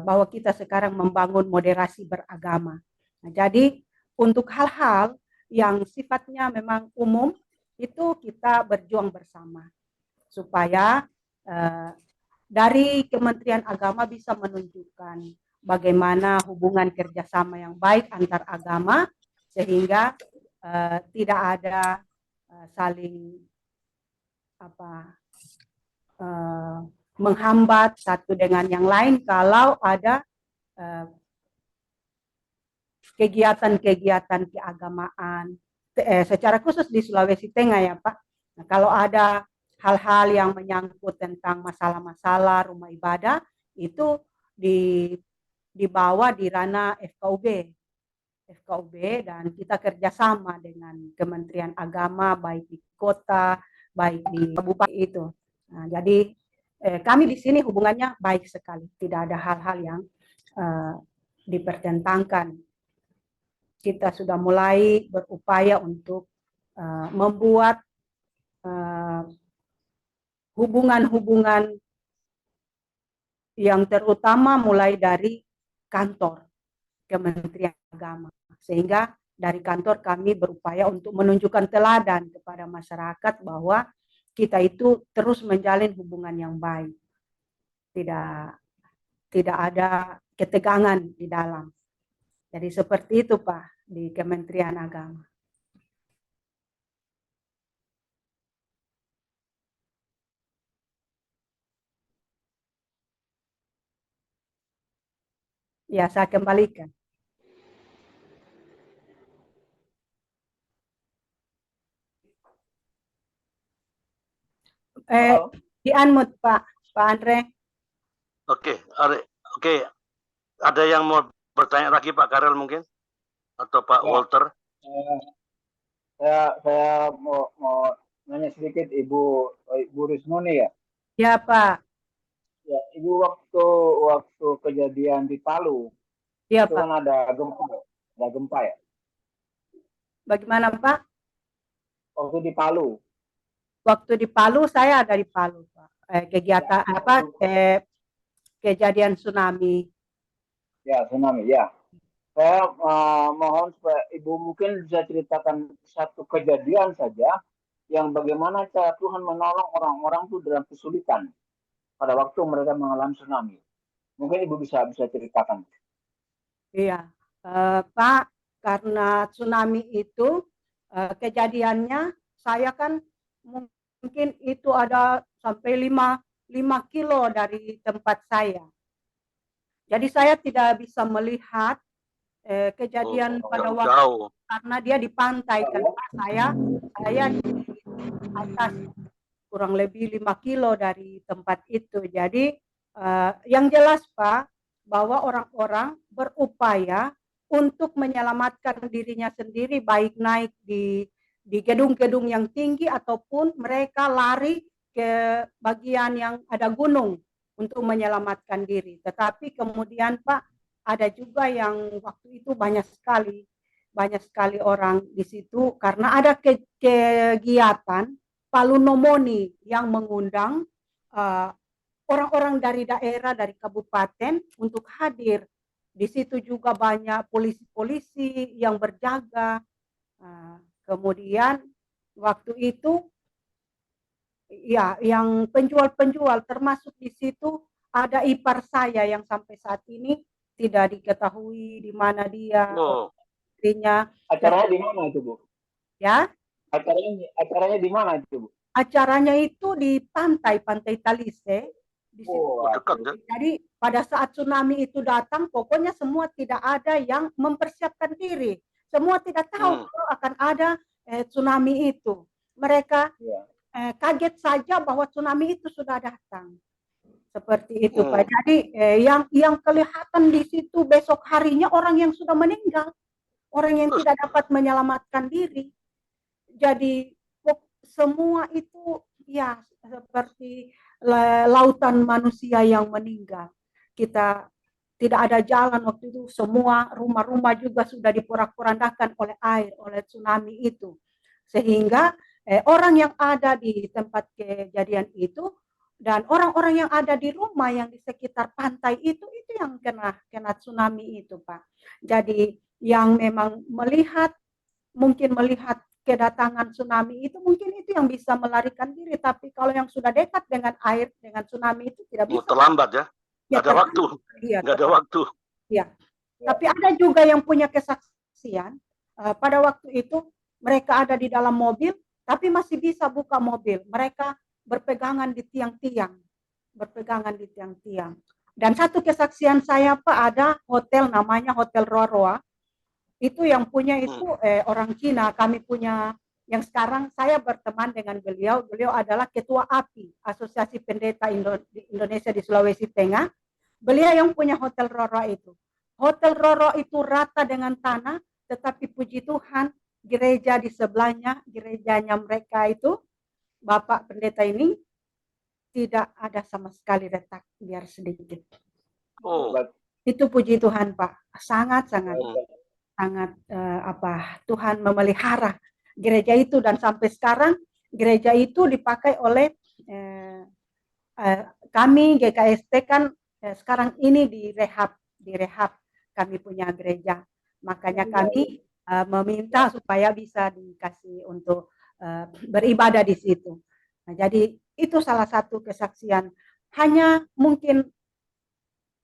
bahwa kita sekarang membangun moderasi beragama. Nah, jadi untuk hal-hal yang sifatnya memang umum itu kita berjuang bersama supaya dari Kementerian Agama bisa menunjukkan bagaimana hubungan kerjasama yang baik antar agama sehingga tidak ada saling menghambat satu dengan yang lain kalau ada kegiatan-kegiatan keagamaan, secara khusus di Sulawesi Tengah ya Pak. Nah, kalau ada hal-hal yang menyangkut tentang masalah-masalah rumah ibadah itu dibawa di ranah FKUB dan kita kerjasama dengan Kementerian Agama baik di kota, baik di kabupaten itu. Nah, jadi kami di sini hubungannya baik sekali, tidak ada hal-hal yang dipertentangkan. Kita sudah mulai berupaya untuk membuat hubungan-hubungan yang terutama mulai dari kantor Kementerian Agama, sehingga dari kantor kami berupaya untuk menunjukkan teladan kepada masyarakat bahwa kita itu terus menjalin hubungan yang baik, tidak ada ketegangan di dalam. Jadi seperti itu Pak di Kementerian Agama. Ya, saya kembalikan. Di unmute Pak Andre. Oke, ada yang mau bertanya lagi Pak Karel mungkin atau Pak Walter? Saya mau nanya sedikit Ibu Rismoni ya. Ya Pak. Ya, Ibu waktu kejadian di Palu, ya itu Pak. kan ada gempa ya. Bagaimana Pak? Waktu di Palu. Waktu di Palu saya ada di Palu Pak. Kegiatan kejadian tsunami. Ya, tsunami ya. Saya mohon supaya Ibu mungkin bisa ceritakan satu kejadian saja yang bagaimana cara Tuhan menolong orang-orang itu dalam kesulitan pada waktu mereka mengalami tsunami. Mungkin Ibu bisa ceritakan. Iya, Pak, karena tsunami itu kejadiannya saya kan mungkin itu ada sampai 5 kilo dari tempat saya. Jadi saya tidak bisa melihat kejadian pada waktu karena dia di pantai, karena saya di atas kurang lebih 5 kilo dari tempat itu. Jadi yang jelas Pak, bahwa orang-orang berupaya untuk menyelamatkan dirinya sendiri, baik naik di gedung-gedung yang tinggi ataupun mereka lari ke bagian yang ada gunung untuk menyelamatkan diri. Tetapi kemudian Pak, ada juga yang waktu itu banyak sekali orang di situ karena ada kegiatan Palunomoni yang mengundang orang-orang dari daerah, dari kabupaten untuk hadir. Di situ juga banyak polisi-polisi yang berjaga. Kemudian waktu itu ya yang penjual-penjual termasuk di situ ada ipar saya yang sampai saat ini tidak diketahui di mana dia. Acaranya di mana itu Bu? Ya? Acaranya di mana itu Bu? Acaranya itu di pantai Talise. Di situ. Jadi pada saat tsunami itu datang, pokoknya semua tidak ada yang mempersiapkan diri. Semua tidak tahu kalau akan ada tsunami itu. Mereka kaget saja bahwa tsunami itu sudah datang. Seperti itu Pak. Jadi yang kelihatan di situ besok harinya orang yang sudah meninggal, orang yang tidak dapat menyelamatkan diri. Jadi semua itu ya seperti lautan manusia yang meninggal. Kita tidak ada jalan waktu itu, semua rumah-rumah juga sudah diporak-porandakan oleh air, oleh tsunami itu. Sehingga orang yang ada di tempat kejadian itu dan orang-orang yang ada di rumah yang di sekitar pantai itu yang kena tsunami itu Pak. Jadi yang memang mungkin melihat kedatangan tsunami itu mungkin itu yang bisa melarikan diri, tapi kalau yang sudah dekat dengan air, dengan tsunami itu tidak bisa. Terlambat ya? Nggak ada waktu. Nggak ada waktu. Iya. Tapi ada juga yang punya kesaksian pada waktu itu mereka ada di dalam mobil, tapi masih bisa buka mobil. Mereka berpegangan di tiang-tiang. Dan satu kesaksian saya Pak, ada hotel namanya Hotel Roa-Roa. Itu yang punya itu orang Cina. Kami punya yang sekarang saya berteman dengan beliau. Beliau adalah ketua API, Asosiasi Pendeta di Indonesia di Sulawesi Tengah. Beliau yang punya Hotel Roro itu. Hotel Roro itu rata dengan tanah, tetapi puji Tuhan gereja di sebelahnya, gerejanya mereka itu, Bapak Pendeta ini tidak ada sama sekali retak, biar sedikit. Oh. Itu puji Tuhan, Pak. Sangat Tuhan memelihara gereja itu, dan sampai sekarang gereja itu dipakai oleh kami GKST kan sekarang ini direhab kami punya gereja. Makanya kami meminta supaya bisa dikasih untuk beribadah di situ. Nah, jadi itu salah satu kesaksian. Hanya mungkin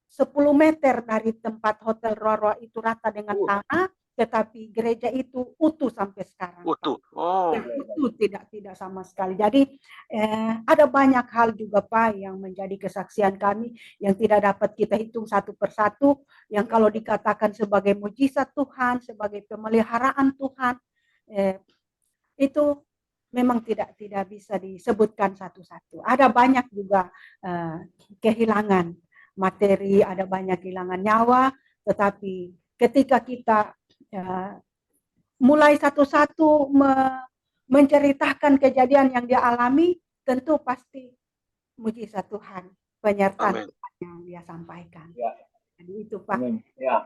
10 meter dari tempat Hotel Roro itu rata dengan tanah, tetapi gereja itu utuh sampai sekarang. Utuh. Oh. Utuh, tidak sama sekali. Jadi ada banyak hal juga, Pak, yang menjadi kesaksian kami yang tidak dapat kita hitung satu persatu, yang kalau dikatakan sebagai mujizat Tuhan, sebagai pemeliharaan Tuhan, itu memang tidak bisa disebutkan satu-satu. Ada banyak juga kehilangan materi, ada banyak kehilangan nyawa, tetapi ketika kita mulai satu-satu menceritakan kejadian yang dia alami, tentu pasti mujizat Tuhan, penyertaan Tuhan yang dia sampaikan. Ya. Jadi itu, Pak. Amin. Ya.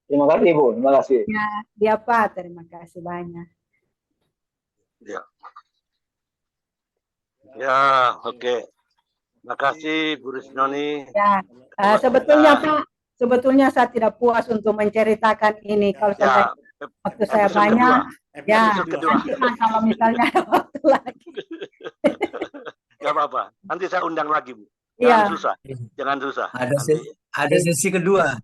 Terima kasih, Ibu. Terima kasih. Ya, Pak. Terima kasih banyak. Ya. Ya, oke. Terima kasih, Bu Risnoni. Ya, sebetulnya Pak, sebetulnya saya tidak puas untuk menceritakan ini. Kalau saya waktu saya banyak, ya. Kalau misalnya ada waktu lagi. Gak apa-apa. Nanti saya undang lagi, Bu. Jangan susah. Ada sesi kedua.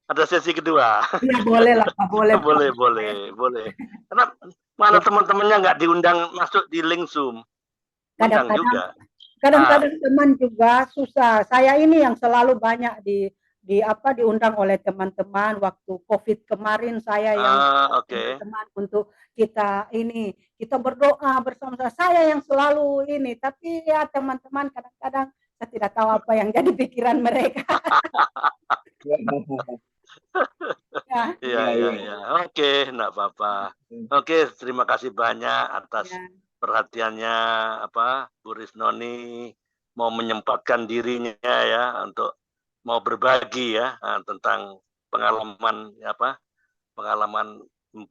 Ada sesi kedua. Iya, boleh lah, Pak. Boleh. Karena mana teman-temannya nggak diundang masuk di link Zoom. Kadang-kadang teman juga susah. Saya ini yang selalu banyak diundang oleh teman-teman. Waktu COVID kemarin saya yang teman-teman untuk kita berdoa bersama. Saya yang selalu ini, tapi ya teman-teman kadang-kadang saya tidak tahu apa yang jadi pikiran mereka. Iya. Oke, enggak apa-apa. Oke, terima kasih banyak atas perhatiannya, Bu Risnoni mau menyempatkan dirinya ya untuk mau berbagi ya tentang pengalaman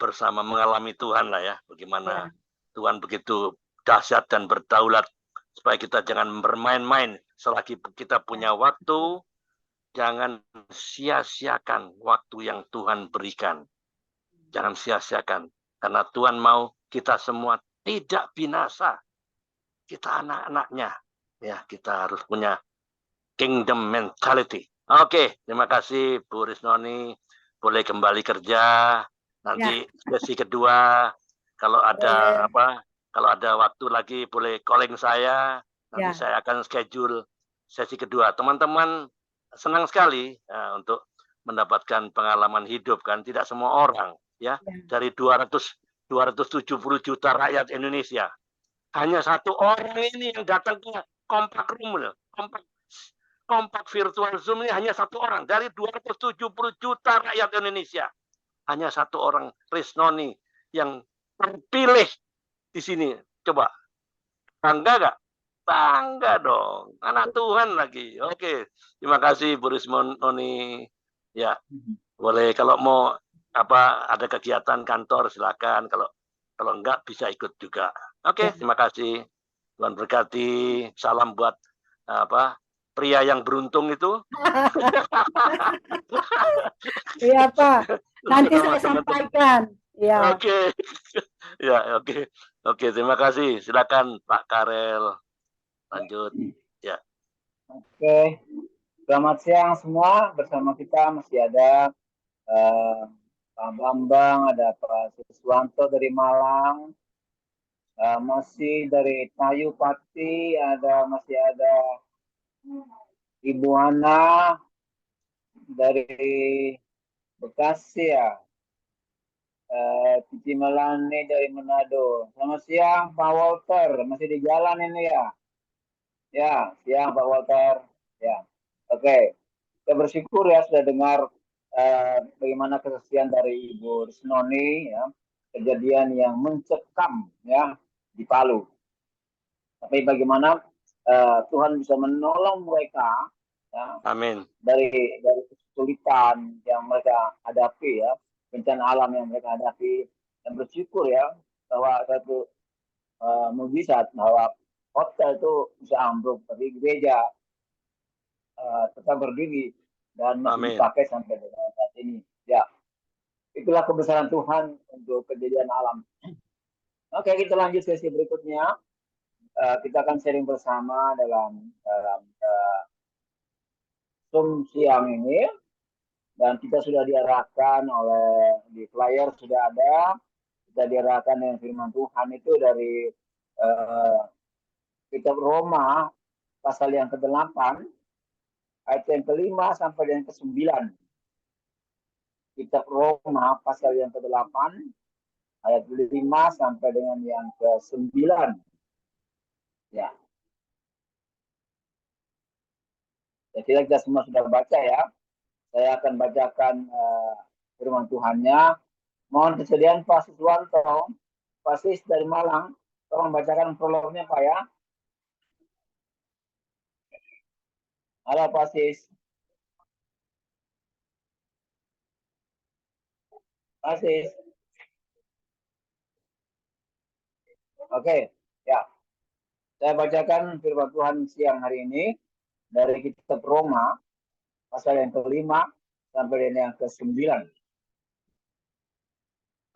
bersama mengalami Tuhan lah ya, bagaimana Tuhan begitu dahsyat dan berdaulat, supaya kita jangan bermain-main selagi kita punya waktu. Jangan sia-siakan waktu yang Tuhan berikan. Jangan sia-siakan. Karena Tuhan mau kita semua tidak binasa. Kita anak-anaknya. Ya, kita harus punya kingdom mentality. Oke, terima kasih Bu Risnoni. Boleh kembali kerja. Nanti sesi kedua, kalau ada kalau ada waktu lagi boleh calling saya. Nanti saya akan schedule sesi kedua. Teman-teman senang sekali untuk mendapatkan pengalaman hidup, kan tidak semua orang ya dari 270 juta rakyat Indonesia, hanya satu orang ini yang datang ke kompak room, kompak virtual Zoom ini, hanya satu orang dari 270 juta rakyat Indonesia, hanya satu orang, Risnoni, yang terpilih di sini. Coba bangga gak? Bangga dong, anak Tuhan lagi. Oke, terima kasih Bu Risnoni. Ya, boleh kalau mau ada kegiatan kantor silakan. Kalau enggak bisa ikut juga. Oke, terima kasih. Tuhan berkati. Salam buat pria yang beruntung itu. Iya, Pak. Nanti saya sampaikan. Ya. Oke. Ya, oke. Terima kasih. Silakan Pak Karel. Lanjut, ya. Oke, selamat siang semua. Bersama kita masih ada Pak Bambang, ada Pak Siswanto dari Malang, masih dari Tayu Pati, masih ada Ibu Ana dari Bekasi ya. Cici Melani dari Manado. Selamat siang Pak Walter, masih di jalan ini ya? Ya, siang Pak Walter. Ya, oke. Saya bersyukur ya sudah dengar bagaimana kesaksian dari Ibu Risnoni ya, kejadian yang mencekam ya di Palu. Tapi bagaimana Tuhan bisa menolong mereka ya, Amin. dari kesulitan yang mereka hadapi ya, bencana alam yang mereka hadapi, dan bersyukur ya bahwa satu mujizat bahwa hotel itu bisa ambruk tapi gereja tetap berdiri dan masih Amin. dipakai sampai dengan saat ini. Ya, itulah kebesaran Tuhan untuk kejadian alam. Oke, kita lanjut sesi berikutnya. Kita akan sharing bersama dalam Zoom siang ini, dan kita sudah diarahkan oleh di flyer sudah ada, kita diarahkan dengan firman Tuhan itu dari kitab Roma pasal yang ke-8 ayat yang ke-5 sampai yang ke-9. Kitab Roma pasal yang ke-8 ayat 5 sampai dengan yang ke-9. Ya. Saya kira kita semua sudah baca ya. Saya akan bacakan firman Tuhannya. Mohon kesediaan Pak Siswanto, Pak Sis dari Malang, tolong bacakan prolognya Pak ya. Halo Pak Sis. Pak Sis. Oke, ya. Saya bacakan firman Tuhan siang hari ini dari kitab Roma pasal yang ke-5 sampai dengan yang ke-9.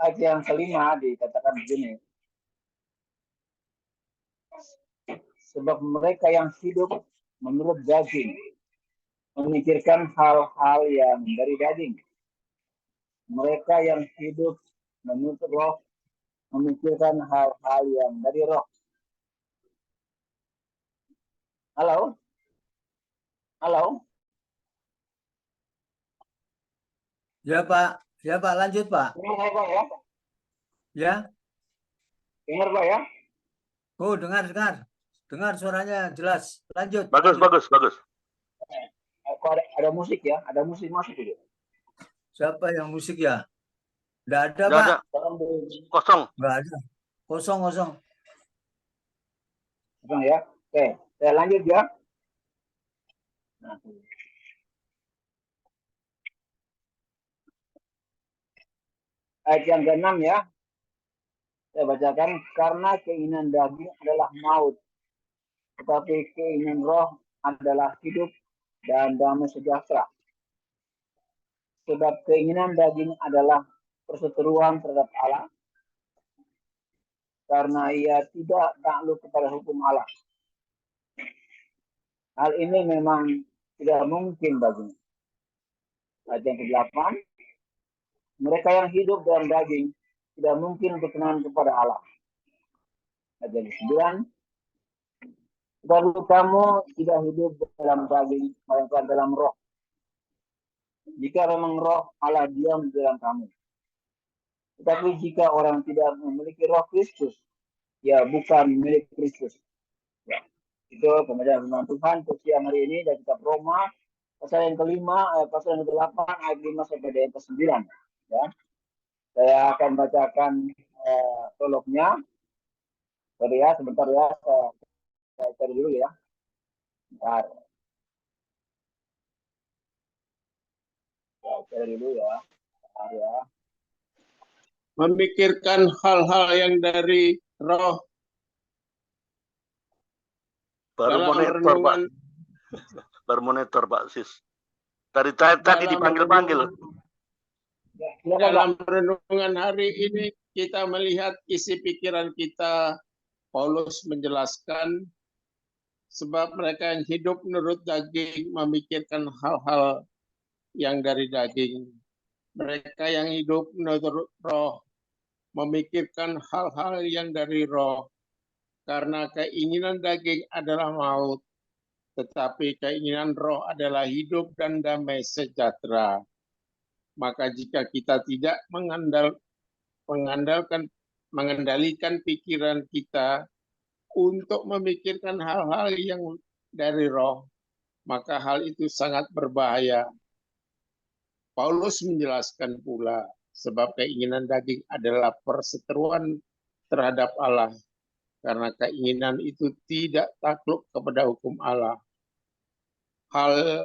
Ayat yang ke-5 dikatakan begini. Sebab mereka yang hidup menurut daging memikirkan hal-hal yang dari daging. Mereka yang hidup menurut roh memikirkan hal-hal yang dari roh. Halo? Halo? Ya Pak, lanjut Pak. Dengar Pak ya? Ya, Dengar Pak ya? oh dengar suaranya jelas. Lanjut. Bagus. Kok ada musik ya? Ada musik masuk itu. Siapa yang musik ya? Nggak ada Nggak Pak. ada. Kosong. Nggak ada. Kosong. Kosong ya? Oke, saya lanjut ya. Nah. Ayat yang ke-6 ya. Saya bacakan, karena keinginan daging adalah maut, tetapi keinginan roh adalah hidup dan damai sejahtera. Sebab keinginan daging adalah perseteruan terhadap Allah, karena ia tidak takluk kepada hukum Allah. Hal ini memang tidak mungkin baginya. Ayat yang ke-8, mereka yang hidup dalam daging tidak mungkin berkenan kepada Allah. Ayat yang ke-9, baru kamu tidak hidup dalam daging, melainkan dalam roh. Jika memang roh Allah diam di dalam kamu. Tetapi jika orang tidak memiliki roh Kristus, ya bukan milik Kristus. Ya. Itu pembacaan firman Tuhan untuk siang hari ini dari kitab Roma pasal yang ke-5, pasal yang ke-8 ayat 5 sampai yang ke-9. Ya. Saya akan bacakan prolognya. Sorry ya, sebentar ya, saya cari dulu ya. Bentar. Saya cari dulu ya. Bentar ya. Memikirkan hal-hal yang dari roh. Baru monitor Pak. Baru monitor Pak Sis. Tadi dipanggil-panggil. Dalam renungan hari ini kita melihat isi pikiran kita. Paulus menjelaskan sebab mereka yang hidup menurut daging memikirkan hal-hal yang dari daging. Mereka yang hidup menurut roh memikirkan hal-hal yang dari roh. Karena keinginan daging adalah maut, tetapi keinginan roh adalah hidup dan damai sejahtera. Maka jika kita tidak mengendalikan pikiran kita untuk memikirkan hal-hal yang dari roh, maka hal itu sangat berbahaya. Paulus menjelaskan pula, sebab keinginan daging adalah perseteruan terhadap Allah, karena keinginan itu tidak takluk kepada hukum Allah. Hal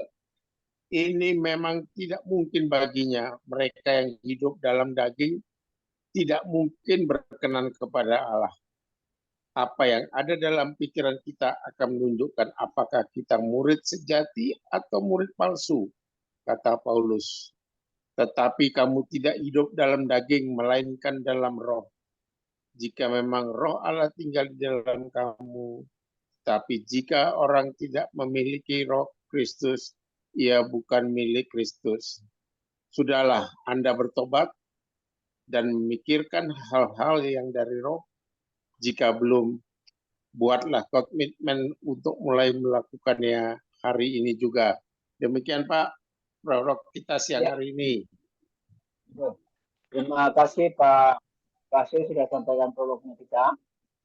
ini memang tidak mungkin baginya. Mereka yang hidup dalam daging tidak mungkin berkenan kepada Allah. Apa yang ada dalam pikiran kita akan menunjukkan apakah kita murid sejati atau murid palsu, kata Paulus. Tetapi kamu tidak hidup dalam daging, melainkan dalam roh. Jika memang roh Allah tinggal di dalam kamu, tapi jika orang tidak memiliki roh Kristus, ia bukan milik Kristus. Sudahlah, Anda bertobat dan memikirkan hal-hal yang dari roh. Jika belum, buatlah komitmen untuk mulai melakukannya hari ini juga. Demikian Pak, prolog kita siang hari ini. Terima kasih Pak Kasih sudah sampaikan prolognya kita.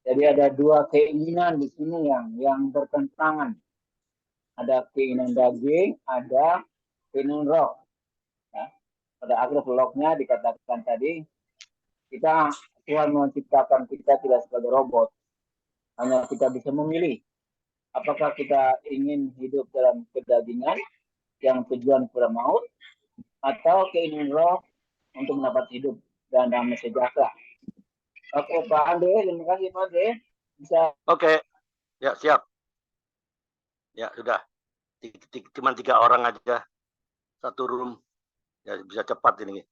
Jadi ada dua keinginan di sini yang bertentangan. Ada keinginan daging, ada keinginan roh. Ya. Pada akhir prolognya dikatakan tadi, Tuhan menciptakan kita tidak sebagai robot. Hanya kita bisa memilih apakah kita ingin hidup dalam kedagingan yang tujuan kepada maut, atau keinginan roh untuk mendapat hidup dan damai sejahtera. Oke, Pak Andre, terima kasih Pak Andre. Bisa. Oke, ya siap. Ya sudah, cuma 3 orang aja, satu room, ya bisa cepat ini.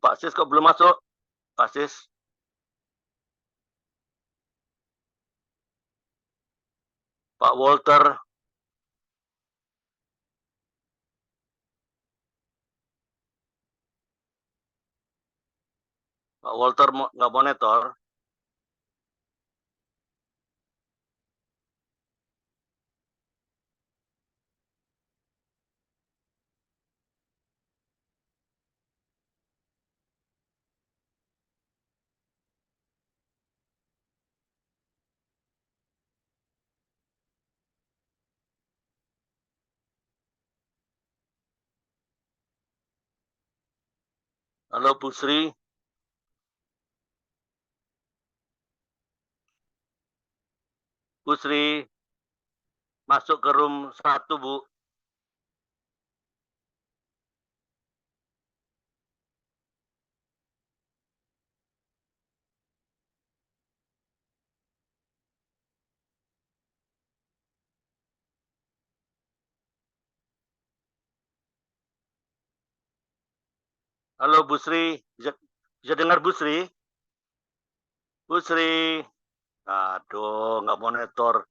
Pak Sis kok belum masuk? Pak Sis. Pak Walter. Pak Walter nggak monitor. Halo Bu Sri. Bu Sri, masuk ke room 1, Bu. Halo Bu Sri, bisa dengar Bu Sri? Bu Sri, aduh nggak monitor.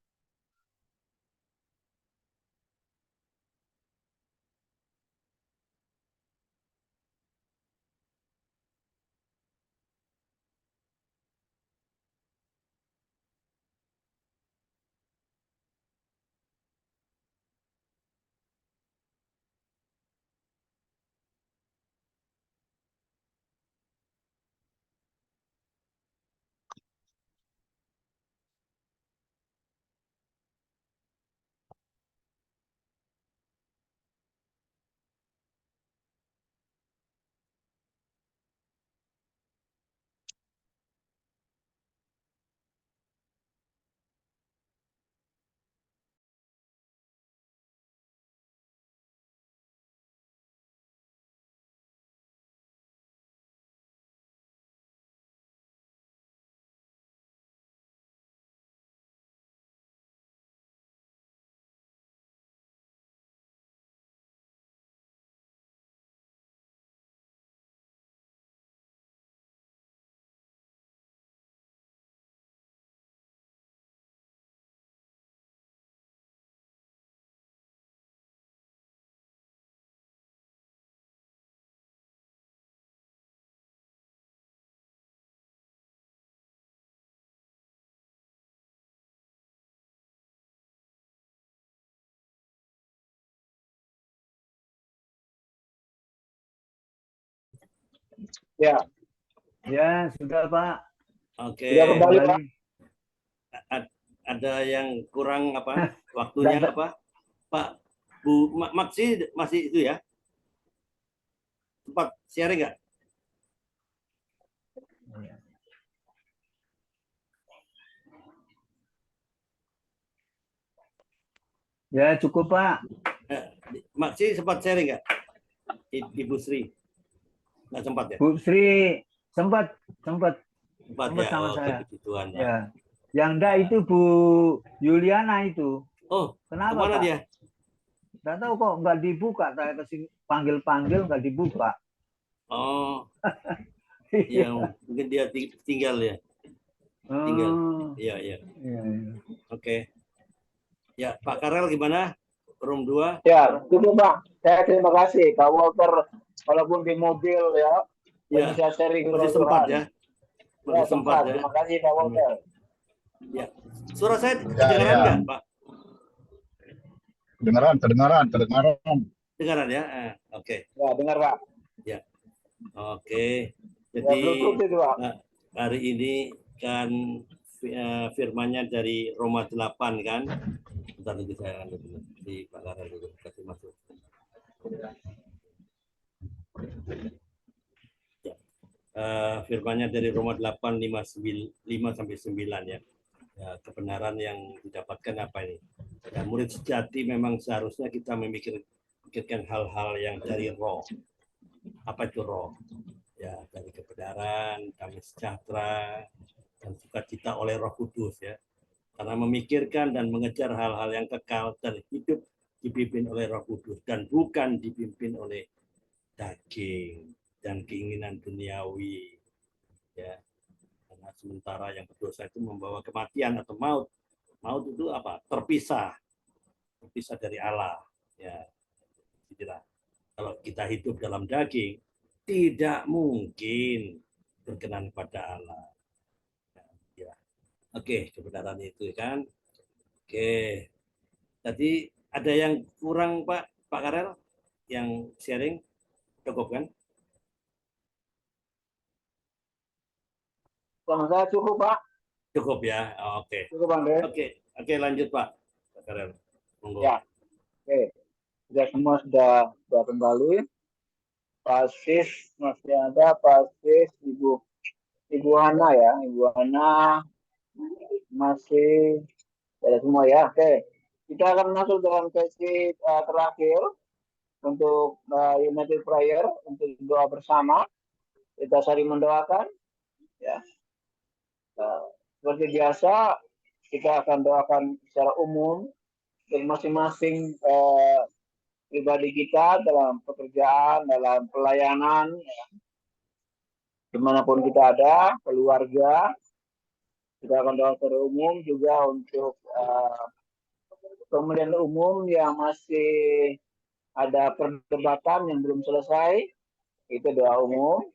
Ya, Ya, sudah Pak. Oke. sudah kembali Pak. Ada yang kurang apa? Waktunya apa? Pak Bu Maksi masih itu ya? Sempat sharing nggak? Ya, cukup Pak. Maksi sempat sharing nggak? Ibu Sri? Nggak sempat ya? Bu Sri sempat Sempat ya? sama Oh, saya. kebetulan. Ya. Yang enggak itu Bu Yuliana itu. Oh, Kenapa kemana Pak? dia? Nggak tahu kok nggak dibuka. Saya kesini panggil-panggil nggak dibuka. Oh, ya mungkin dia tinggal ya. Tinggal. Iya, iya. Iya. Oke. Ya, Pak Karel gimana? Room 2? Ya, cukup Pak. Saya terima kasih Pak Walter, walaupun di mobil ya, Ya, bisa sharing masih sempat ya. Ya, Masih sempat ya. Terima kasih Pak Walter. Ya. Suara saya kedengaran nggak, Pak? Kedengaran. Dengaran ya? Oke. Ya, dengar Pak. Ya. Oke. Ya, Jadi Bluetooth itu Pak. hari ini kan firmannya dari Roma 8 kan? Bentar lagi saya di Pak Karel dulu kasih masuk. Ya. Firmannya dari Roma 8 5 sampai 9 ya. Ya, kebenaran yang didapatkan apa ini? Ya, murid sejati memang seharusnya kita memikirkan hal-hal yang dari roh. Apa itu roh? Ya, dari kebenaran, damai sejahtera, dan sukacita oleh Roh Kudus ya. Karena memikirkan dan mengejar hal-hal yang kekal dan hidup dipimpin oleh Roh Kudus dan bukan dipimpin oleh daging dan keinginan duniawi ya. Karena sementara yang berdosa itu membawa kematian atau maut. Maut itu apa? Terpisah dari Allah ya. Tidak. Kalau kita hidup dalam daging tidak mungkin berkenan pada Allah. Ya. Oke, kebenaran itu kan. Oke. Tadi ada yang kurang Pak Karel yang sharing cukup kan? Sama saya cukup Pak. Cukup ya. Oke. Cukup Bang De. Oke, lanjut Pak Karel. Monggo. Ya. Oke. Semua sudah kembali. Pasis masih ada, Pasis Ibu Hana ya, Ibu Hana masih ada semua ya. Oke, kita akan masuk dalam sesi terakhir untuk United Prayer untuk doa bersama. Kita saling mendoakan ya. Seperti biasa kita akan doakan secara umum untuk masing-masing pribadi kita dalam pekerjaan, dalam pelayanan, ya. Dimanapun kita ada, keluarga, kita akan doa secara umum juga untuk pemilihan umum yang masih ada perdebatan yang belum selesai, itu doa umum.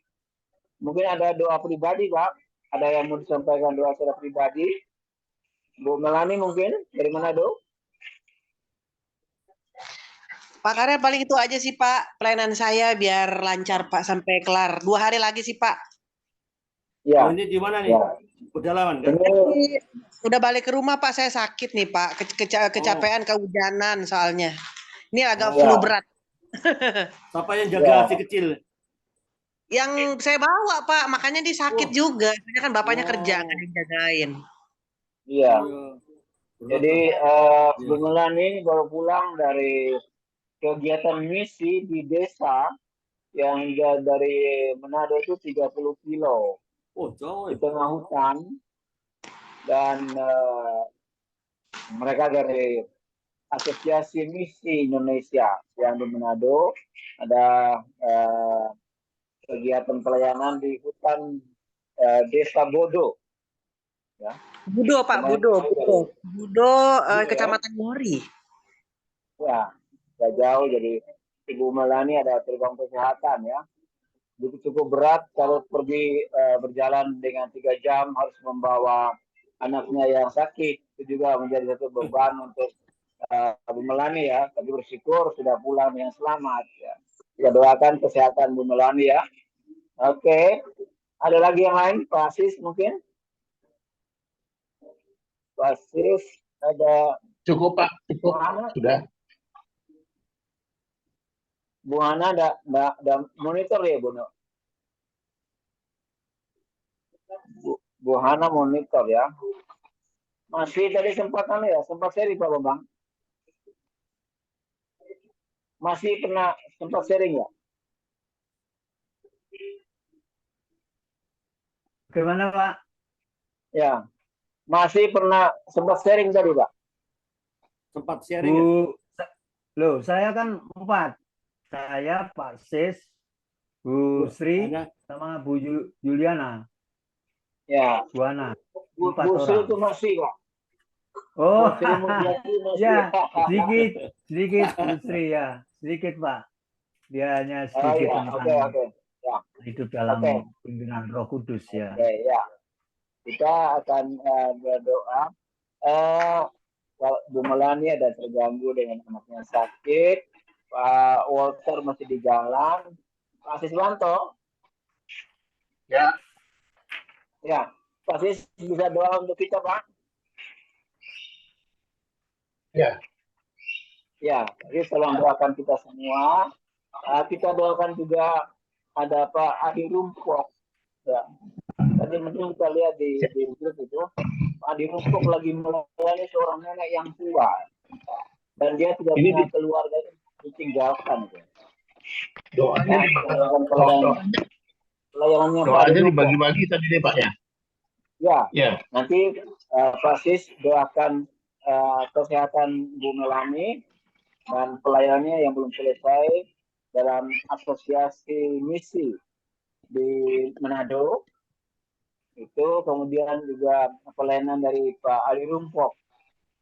Mungkin ada doa pribadi, Pak. Ada yang mau disampaikan doa secara pribadi. Bu Melani mungkin, dari Manado? Pak Karel paling itu aja sih Pak, pelayanan saya biar lancar Pak sampai kelar. 2 hari lagi sih Pak. Ya. Oh, ini di mana nih? Ya. Pedalaman kan? Ini udah balik ke rumah Pak, saya sakit nih Pak, kecapean kehujanan soalnya. Ini agak flu berat. Siapa yang jaga si kecil? Yang saya bawa Pak, makanya dia sakit juga. Soalnya kan bapaknya kerja, kan yang jagain. Iya. Jadi Bu Melani baru pulang dari kegiatan misi di desa yang dari Manado itu 30 kilo. Oh, jauh. Di tengah hutan. Dan mereka dari Asosiasi Misi Indonesia yang di Manado ada kegiatan pelayanan di hutan Desa Bodo. Ya. Budo Pak, Budo, Kecamatan Mori. Ya, gak jauh. Jadi Ibu Melani ada terbang kesehatan ya. Jadi cukup berat kalau pergi berjalan dengan 3 jam harus membawa anaknya yang sakit. Itu juga menjadi satu beban untuk Bu Melani ya. Tapi bersyukur sudah pulang dengan selamat ya. Kita doakan kesehatan Bu Melani ya. Oke. Ada lagi yang lain? Pak Asis mungkin? Pak Asis, ada Cukup Pak, cukup. Bu Hana? Sudah. Bu Hana ada monitor ya, Bu? Bu Hana monitor ya. Masih tadi sempat sharing Pak Bambang. Masih pernah sempat sharing ya? Gimana Pak? Ya. Masih pernah sempat sharing tadi Pak? Sempat sharing ya? Loh, saya kan 4. Saya, Pak Sis, Bu Sri, sama Bu Juliana. Ya. Bu Ana. Bu 4 Sri orang. itu masih Pak. Oh, Bu Sri Mulyati masih. ya, sedikit Bu Sri ya, sedikit Pak. Dia hanya Oh sedikit ya, tentang oke. Ya. hidup dalam Oke. pimpinan Roh Kudus ya. Oke, ya. Kita akan berdoa. Kalau Bu Melani ada terganggu dengan anaknya sakit, Pak Walter masih di jalan, Pak Siswanto. Ya. Ya, Pak Sis bisa doa untuk kita Pak? Ya. Ya, jadi tolong doakan kita semua. Kita doakan juga ada Pak Adi Rumpok. Ya. Tadi mungkin kita lihat di grup itu, Pak Adi Rumpok lagi melayani seorang nenek yang tua. Dan dia tidak punya keluarga yang ditinggalkan. Doanya doanya dibagi-bagi tadi nih Pak ya? Ya. Nanti Pak Sis doakan kesehatan Bu Melani dan pelayanannya yang belum selesai dalam asosiasi misi di Manado. Itu kemudian juga pelayanan dari Pak Ali Rumpok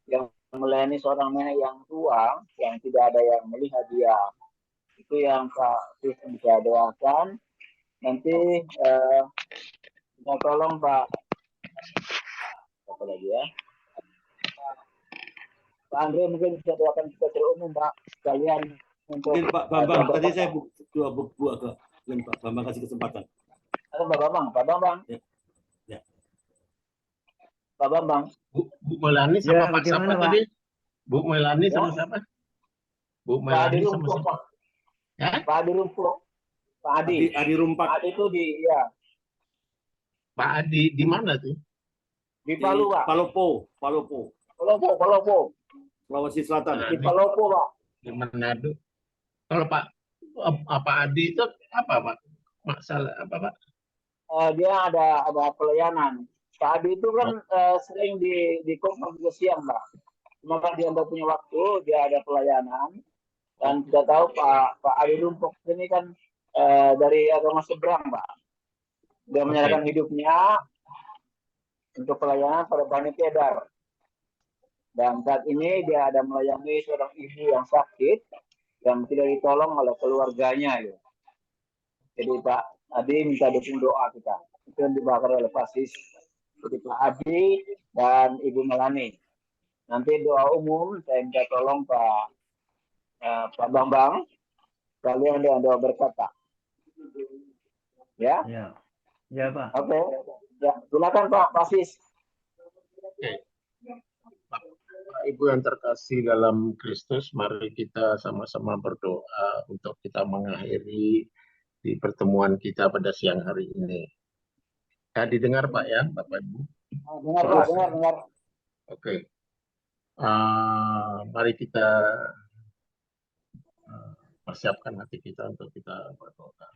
yang melayani seorang nenek yang tua yang tidak ada yang melihat dia. Itu yang Pak Sis bisa doakan. Nanti kita tolong Pak apa lagi ya? Pak Andre mungkin bisa doakan kita secara umum Pak sekalian untuk mungkin Pak Bambang tadi saya buat ke Pak Bambang kasih kesempatan. Atau Pak Bambang. Ya. Pak Bambang. Bu Melani sama Pak siapa tadi? Bu Melani sama siapa? Bu Melani sama siapa? Pak Adi Rumpok. Pak Adi. Adi Rumpak. Pak Adi itu ya. Pak Adi di mana tuh? Di Palu Pak. Palopo. Sulawesi Selatan. Di Palopo Pak. Di Manado. Kalau Pak Adi itu apa Pak? Masalah apa Pak? Dia ada pelayanan. Pak Adi itu kan sering di konferensi siang Pak. Cuma kan dia nggak punya waktu, dia ada pelayanan. Dan kita tahu Pak Adi Rumpok ini kan dari agama seberang Pak. Dia menyerahkan hidupnya untuk pelayanan pada Bani Pedar. Dan saat ini dia ada melayani seorang ibu yang sakit yang tidak ditolong oleh keluarganya. Ya. Jadi Pak Adi minta dukung doa kita. Itu yang dibakar oleh Pak Sis. Jadi Pak Adi dan Ibu Melani. Nanti doa umum saya minta tolong Pak Bambang. Kalian dengan doa berkat Pak. Ya? Ya Pak. Oke. Ya, silakan Pak Sis. Oke. Bapak Ibu yang terkasih dalam Kristus, mari kita sama-sama berdoa untuk kita mengakhiri di pertemuan kita pada siang hari ini. Ya, didengar Pak ya, Bapak Ibu? Dengar Pak, dengar. Oke. Mari kita persiapkan hati kita untuk kita berdoa.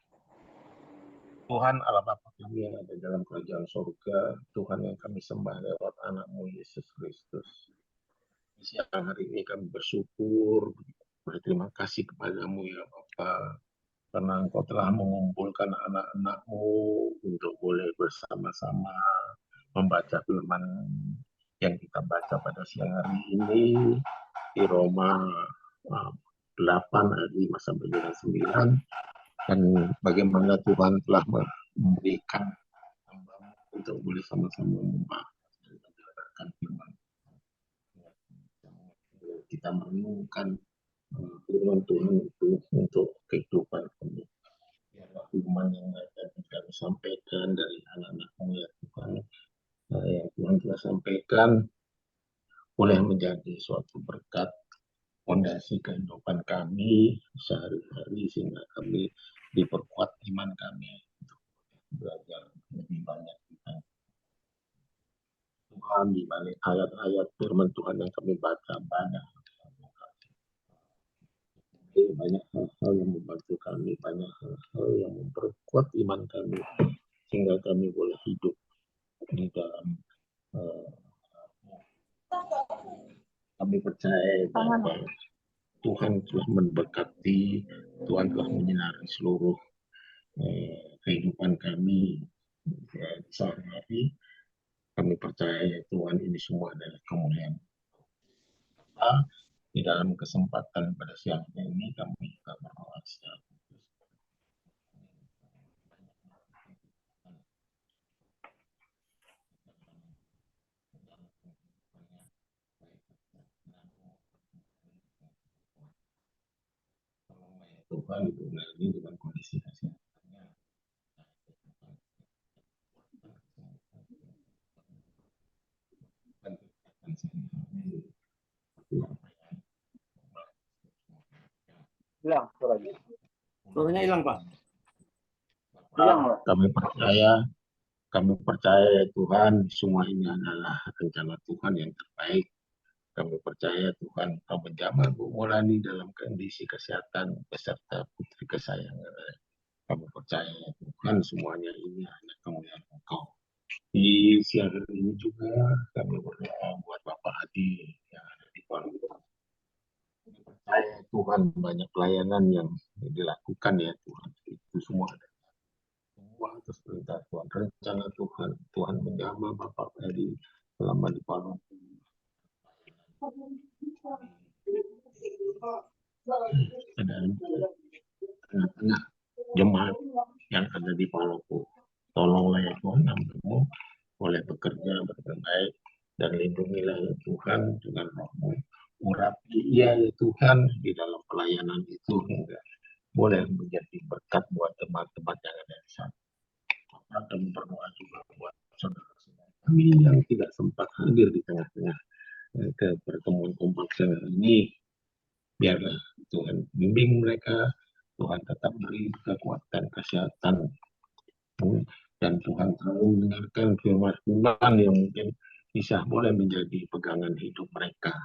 Tuhan Allah Bapa kami yang ada dalam kerajaan surga, Tuhan yang kami sembah lewat anak-Mu Yesus Kristus. Siang hari ini kami bersyukur, berterima kasih kepadamu ya Bapa, karena Engkau telah mengumpulkan anak-anak-Mu untuk boleh bersama-sama membaca firman yang kita baca pada siang hari ini di Roma 8 ayat 5 sampai dengan 9. Dan bagaimana Tuhan telah memberikan hamba untuk boleh sama-sama membahas dan mendengarkan firman. Kita merenungkan firman Tuhan itu untuk kehidupan kami. Firman yang ada di kami sampaikan dari anak-anak-Mu ya Tuhan, yang Tuhan telah sampaikan boleh menjadi suatu berkat fondasi kehidupan kami sehari-hari, sehingga kami diperkuat iman kami untuk belajar lebih banyak tentang Tuhan di balik ayat-ayat firman Tuhan yang kami baca. Banyak hal-hal yang membantu kami, banyak hal-hal yang memperkuat iman kami, sehingga kami boleh hidup di dalam kami percaya bahwa Tuhan telah memberkati, Tuhan telah menyinari seluruh kehidupan kami sehari-hari. Kami percaya Tuhan, ini semua adalah kemuliaan. Di dalam kesempatan pada siang ini kami juga berdoa secara khusus. Tuhan Ibu Melani dengan kondisi kesehatannya. Hilang suaranya. Suaranya hilang, Pak. Hilang, Pak. Kami percaya ya Tuhan, semua ini adalah rencana Tuhan yang terbaik. Kami percaya Tuhan Kau menjaga Bu Melani dalam kondisi kesehatan beserta putri kesayangan. Kami percaya ya Tuhan, semuanya ini hanya kemuliaan Engkau. Di siang hari ini juga kami berdoa buat Bapak Adi yang ada di Palu. Kami percaya Tuhan, banyak pelayanan yang dilakukan ya Tuhan. Itu semua atas perintah Tuhan, rencana Tuhan. Tuhan menjaga Bapak Adi selama di Palu. Dan tengah-tengah jemaat yang ada di Palopo, tolonglah ya Tuhan, hamba-Mu boleh bekerja dengan baik, dan lindungilah ya Tuhan dengan Roh-Mu. Urapi ia ya Tuhan di dalam pelayanan itu, hingga boleh menjadi berkat buat teman-teman yang ada di sana. Kami berdoa juga buat saudara-saudara kami yang tidak sempat hadir di tengah-tengah ke pertemuan kompak siang ini. Biarlah Tuhan bimbing mereka, Tuhan tetap beri kekuatan, kesehatan, dan Tuhan selalu mendengarkan firman-Firman yang mungkin bisa boleh menjadi pegangan hidup mereka.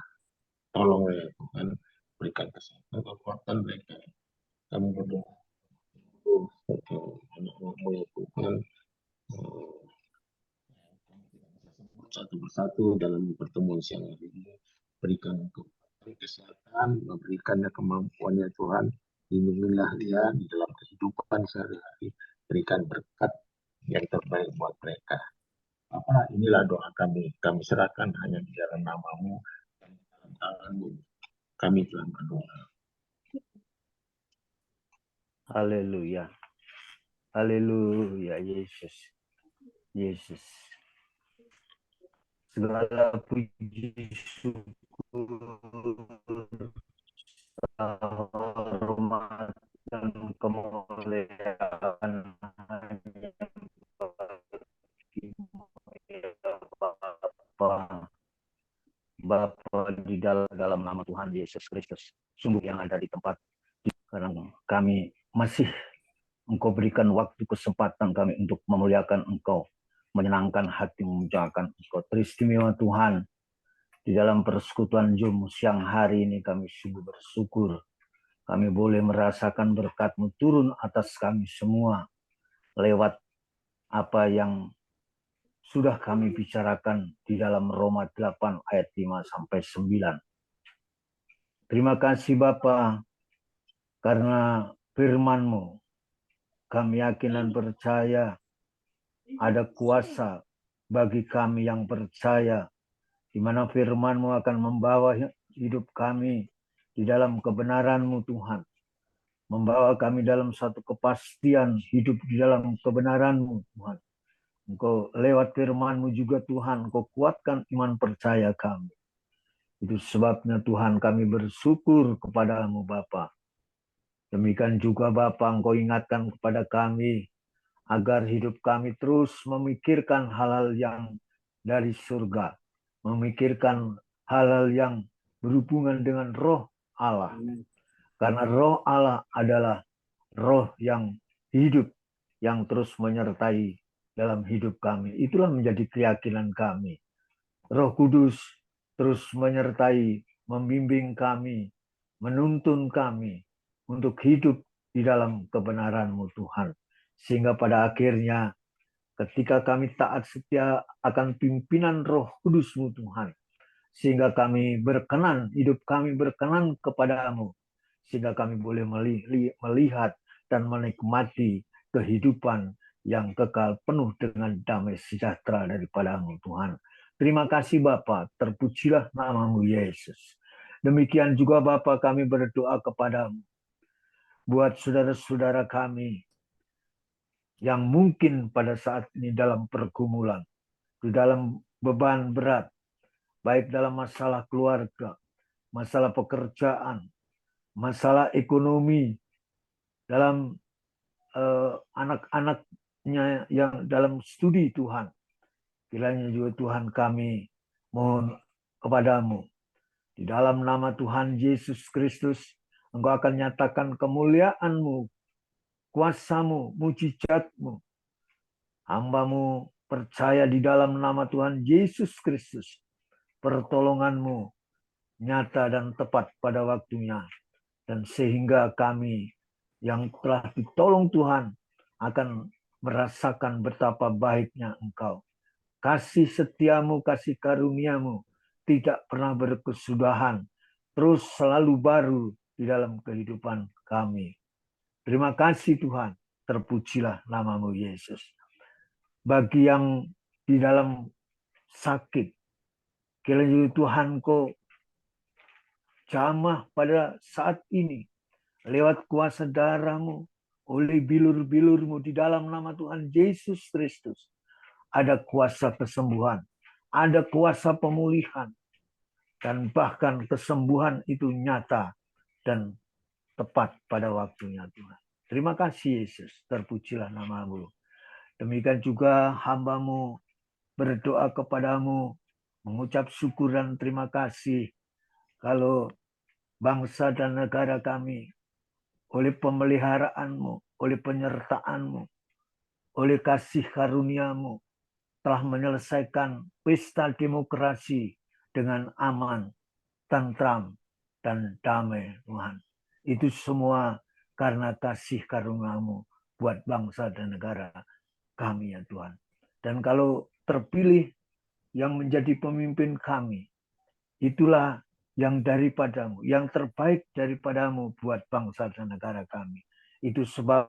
Tolong ya Tuhan, berikan kesehatan, kekuatan mereka. Kami berdoa anak-anak-Mu ya Tuhan, satu persatu dalam pertemuan siang hari ini. Berikan kesehatan, memberikannya kemampuannya Tuhan, lindungilah dia di dalam kehidupan sehari-hari, berikan berkat yang terbaik buat mereka. Inilah doa kami serahkan hanya di dalam nama-Mu dan dalam tangan-Mu. Kami telah berdoa. Haleluya. Haleluya, Yesus. Yesus. Segala puji syukur, hormat dan kemuliaan hanya Bapa di dalam nama Tuhan Yesus Kristus. Sungguh yang ada di tempat, karena kami masih Engkau berikan waktu kesempatan kami untuk memuliakan Engkau, menyenangkan hati, memuliakan Engkau. Teristimewa Tuhan, di dalam persekutuan Zoom siang hari ini kami sungguh bersyukur. Kami boleh merasakan berkat-Mu turun atas kami semua lewat apa yang sudah kami bicarakan di dalam Roma 8 ayat 5 sampai 9. Terima kasih Bapa, karena firman-Mu kami yakin dan percaya ada kuasa bagi kami yang percaya, di mana firman-Mu akan membawa hidup kami di dalam kebenaran-Mu Tuhan. Membawa kami dalam satu kepastian hidup di dalam kebenaran-Mu Tuhan. Engkau lewat firman-Mu juga Tuhan, Engkau kuatkan iman percaya kami. Itu sebabnya Tuhan kami bersyukur kepada-Mu Bapa. Demikian juga Bapa, Engkau ingatkan kepada kami agar hidup kami terus memikirkan hal-hal yang dari surga, memikirkan hal-hal yang berhubungan dengan roh Allah. Karena roh Allah adalah roh yang hidup, yang terus menyertai dalam hidup kami. Itulah menjadi keyakinan kami. Roh Kudus terus menyertai, membimbing kami, menuntun kami untuk hidup di dalam kebenaran-Mu Tuhan. Sehingga pada akhirnya ketika kami taat setia akan pimpinan Roh Kudus-Mu Tuhan, sehingga kami berkenan, hidup kami berkenan kepadamu, sehingga kami boleh melihat dan menikmati kehidupan yang kekal penuh dengan damai sejahtera daripada-Mu Tuhan. Terima kasih Bapa, terpujilah nama-Mu Yesus. Demikian juga Bapa, kami berdoa kepadamu buat saudara-saudara kami yang mungkin pada saat ini dalam pergumulan, di dalam beban berat, baik dalam masalah keluarga, masalah pekerjaan, masalah ekonomi, dalam anak-anaknya yang dalam studi Tuhan. Kiranya juga Tuhan kami mohon kepadamu, di dalam nama Tuhan Yesus Kristus, Engkau akan nyatakan kemuliaan-Mu, kuasa-Mu, mujizat-Mu. Hamba-Mu percaya di dalam nama Tuhan Yesus Kristus, pertolongan-Mu nyata dan tepat pada waktunya. Dan sehingga kami yang telah ditolong Tuhan akan merasakan betapa baiknya Engkau. Kasih setiamu, kasih karuniamu tidak pernah berkesudahan, terus selalu baru di dalam kehidupan kami. Terima kasih Tuhan, terpujilah nama-Mu Yesus. Bagi yang di dalam sakit, kiranya Tuhan Kau jamah pada saat ini lewat kuasa darah-Mu, oleh bilur-bilur-Mu di dalam nama Tuhan Yesus Kristus. Ada kuasa kesembuhan, ada kuasa pemulihan, dan bahkan kesembuhan itu nyata dan tepat pada waktunya Tuhan. Terima kasih Yesus, terpujilah nama-Mu. Demikian juga hamba-Mu berdoa kepadamu, mengucap syukur dan terima kasih kalau bangsa dan negara kami oleh pemeliharaan-Mu, oleh penyertaan-Mu, oleh kasih karunia-Mu telah menyelesaikan pesta demokrasi dengan aman, tentram, dan damai Tuhan. Itu semua karena kasih karunia-Mu buat bangsa dan negara kami ya Tuhan. Dan kalau terpilih yang menjadi pemimpin kami, itulah yang daripada-Mu, yang terbaik daripada-Mu buat bangsa dan negara kami. Itu sebab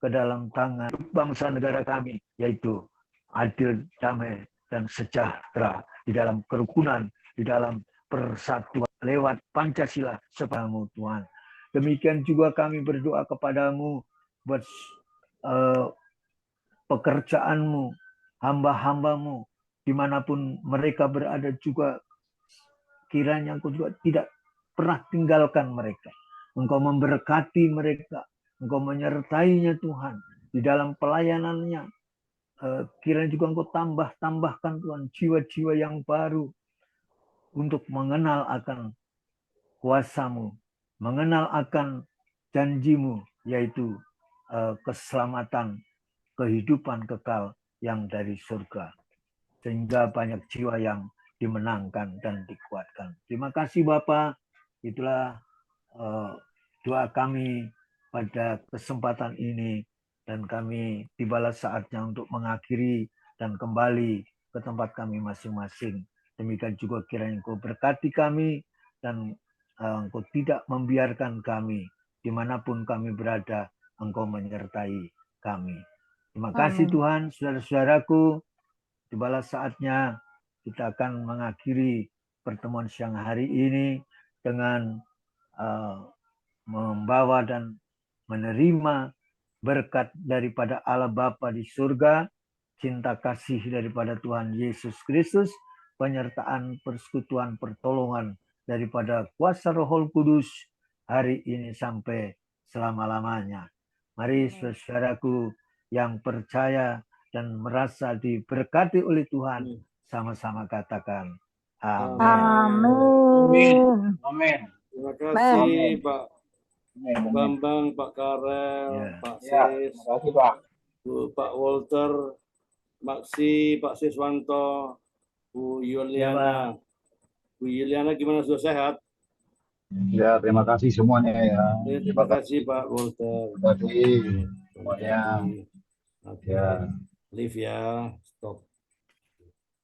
ke dalam tangan bangsa negara kami, yaitu adil, damai, dan sejahtera di dalam kerukunan, di dalam persatuan lewat Pancasila sepamu Tuhan. Demikian juga kami berdoa kepadamu buat pekerjaan-Mu, hamba-hamba-Mu, dimanapun mereka berada juga, kiranya Engkau juga tidak pernah tinggalkan mereka. Engkau memberkati mereka, Engkau menyertainya Tuhan di dalam pelayanannya. Kiranya juga Engkau tambahkan Tuhan jiwa-jiwa yang baru untuk mengenal akan kuasa-Mu, mengenal akan janji-Mu, yaitu keselamatan, kehidupan kekal yang dari surga. Sehingga banyak jiwa yang dimenangkan dan dikuatkan. Terima kasih Bapa. Itulah doa kami pada kesempatan ini, dan kami tibalah saatnya untuk mengakhiri dan kembali ke tempat kami masing-masing. Demikian juga kiranya Engkau berkati kami, dan Engkau tidak membiarkan kami dimanapun kami berada, Engkau menyertai kami. Terima kasih Tuhan, saudara-saudaraku. Tibalah saatnya kita akan mengakhiri pertemuan siang hari ini dengan membawa dan menerima berkat daripada Allah Bapa di surga, cinta kasih daripada Tuhan Yesus Kristus, penyertaan persekutuan pertolongan daripada kuasa Roh Kudus hari ini sampai selama-lamanya. Mari saudaraku yang percaya dan merasa diberkati oleh Tuhan, sama-sama katakan amin. Amin. Amin. Terima kasih Pak Bambang, Pak Karel, Ya. Pak Ya, Sis, terima kasih Pak. Pak Walter, Maksi, Pak Siswanto, Bu Yuliana. Bu Yuliana gimana, sudah sehat? Ya, terima kasih semuanya ya. Terima kasih Pak Walter. Terima kasih semuanya. Oke. Ya. Live ya, stop.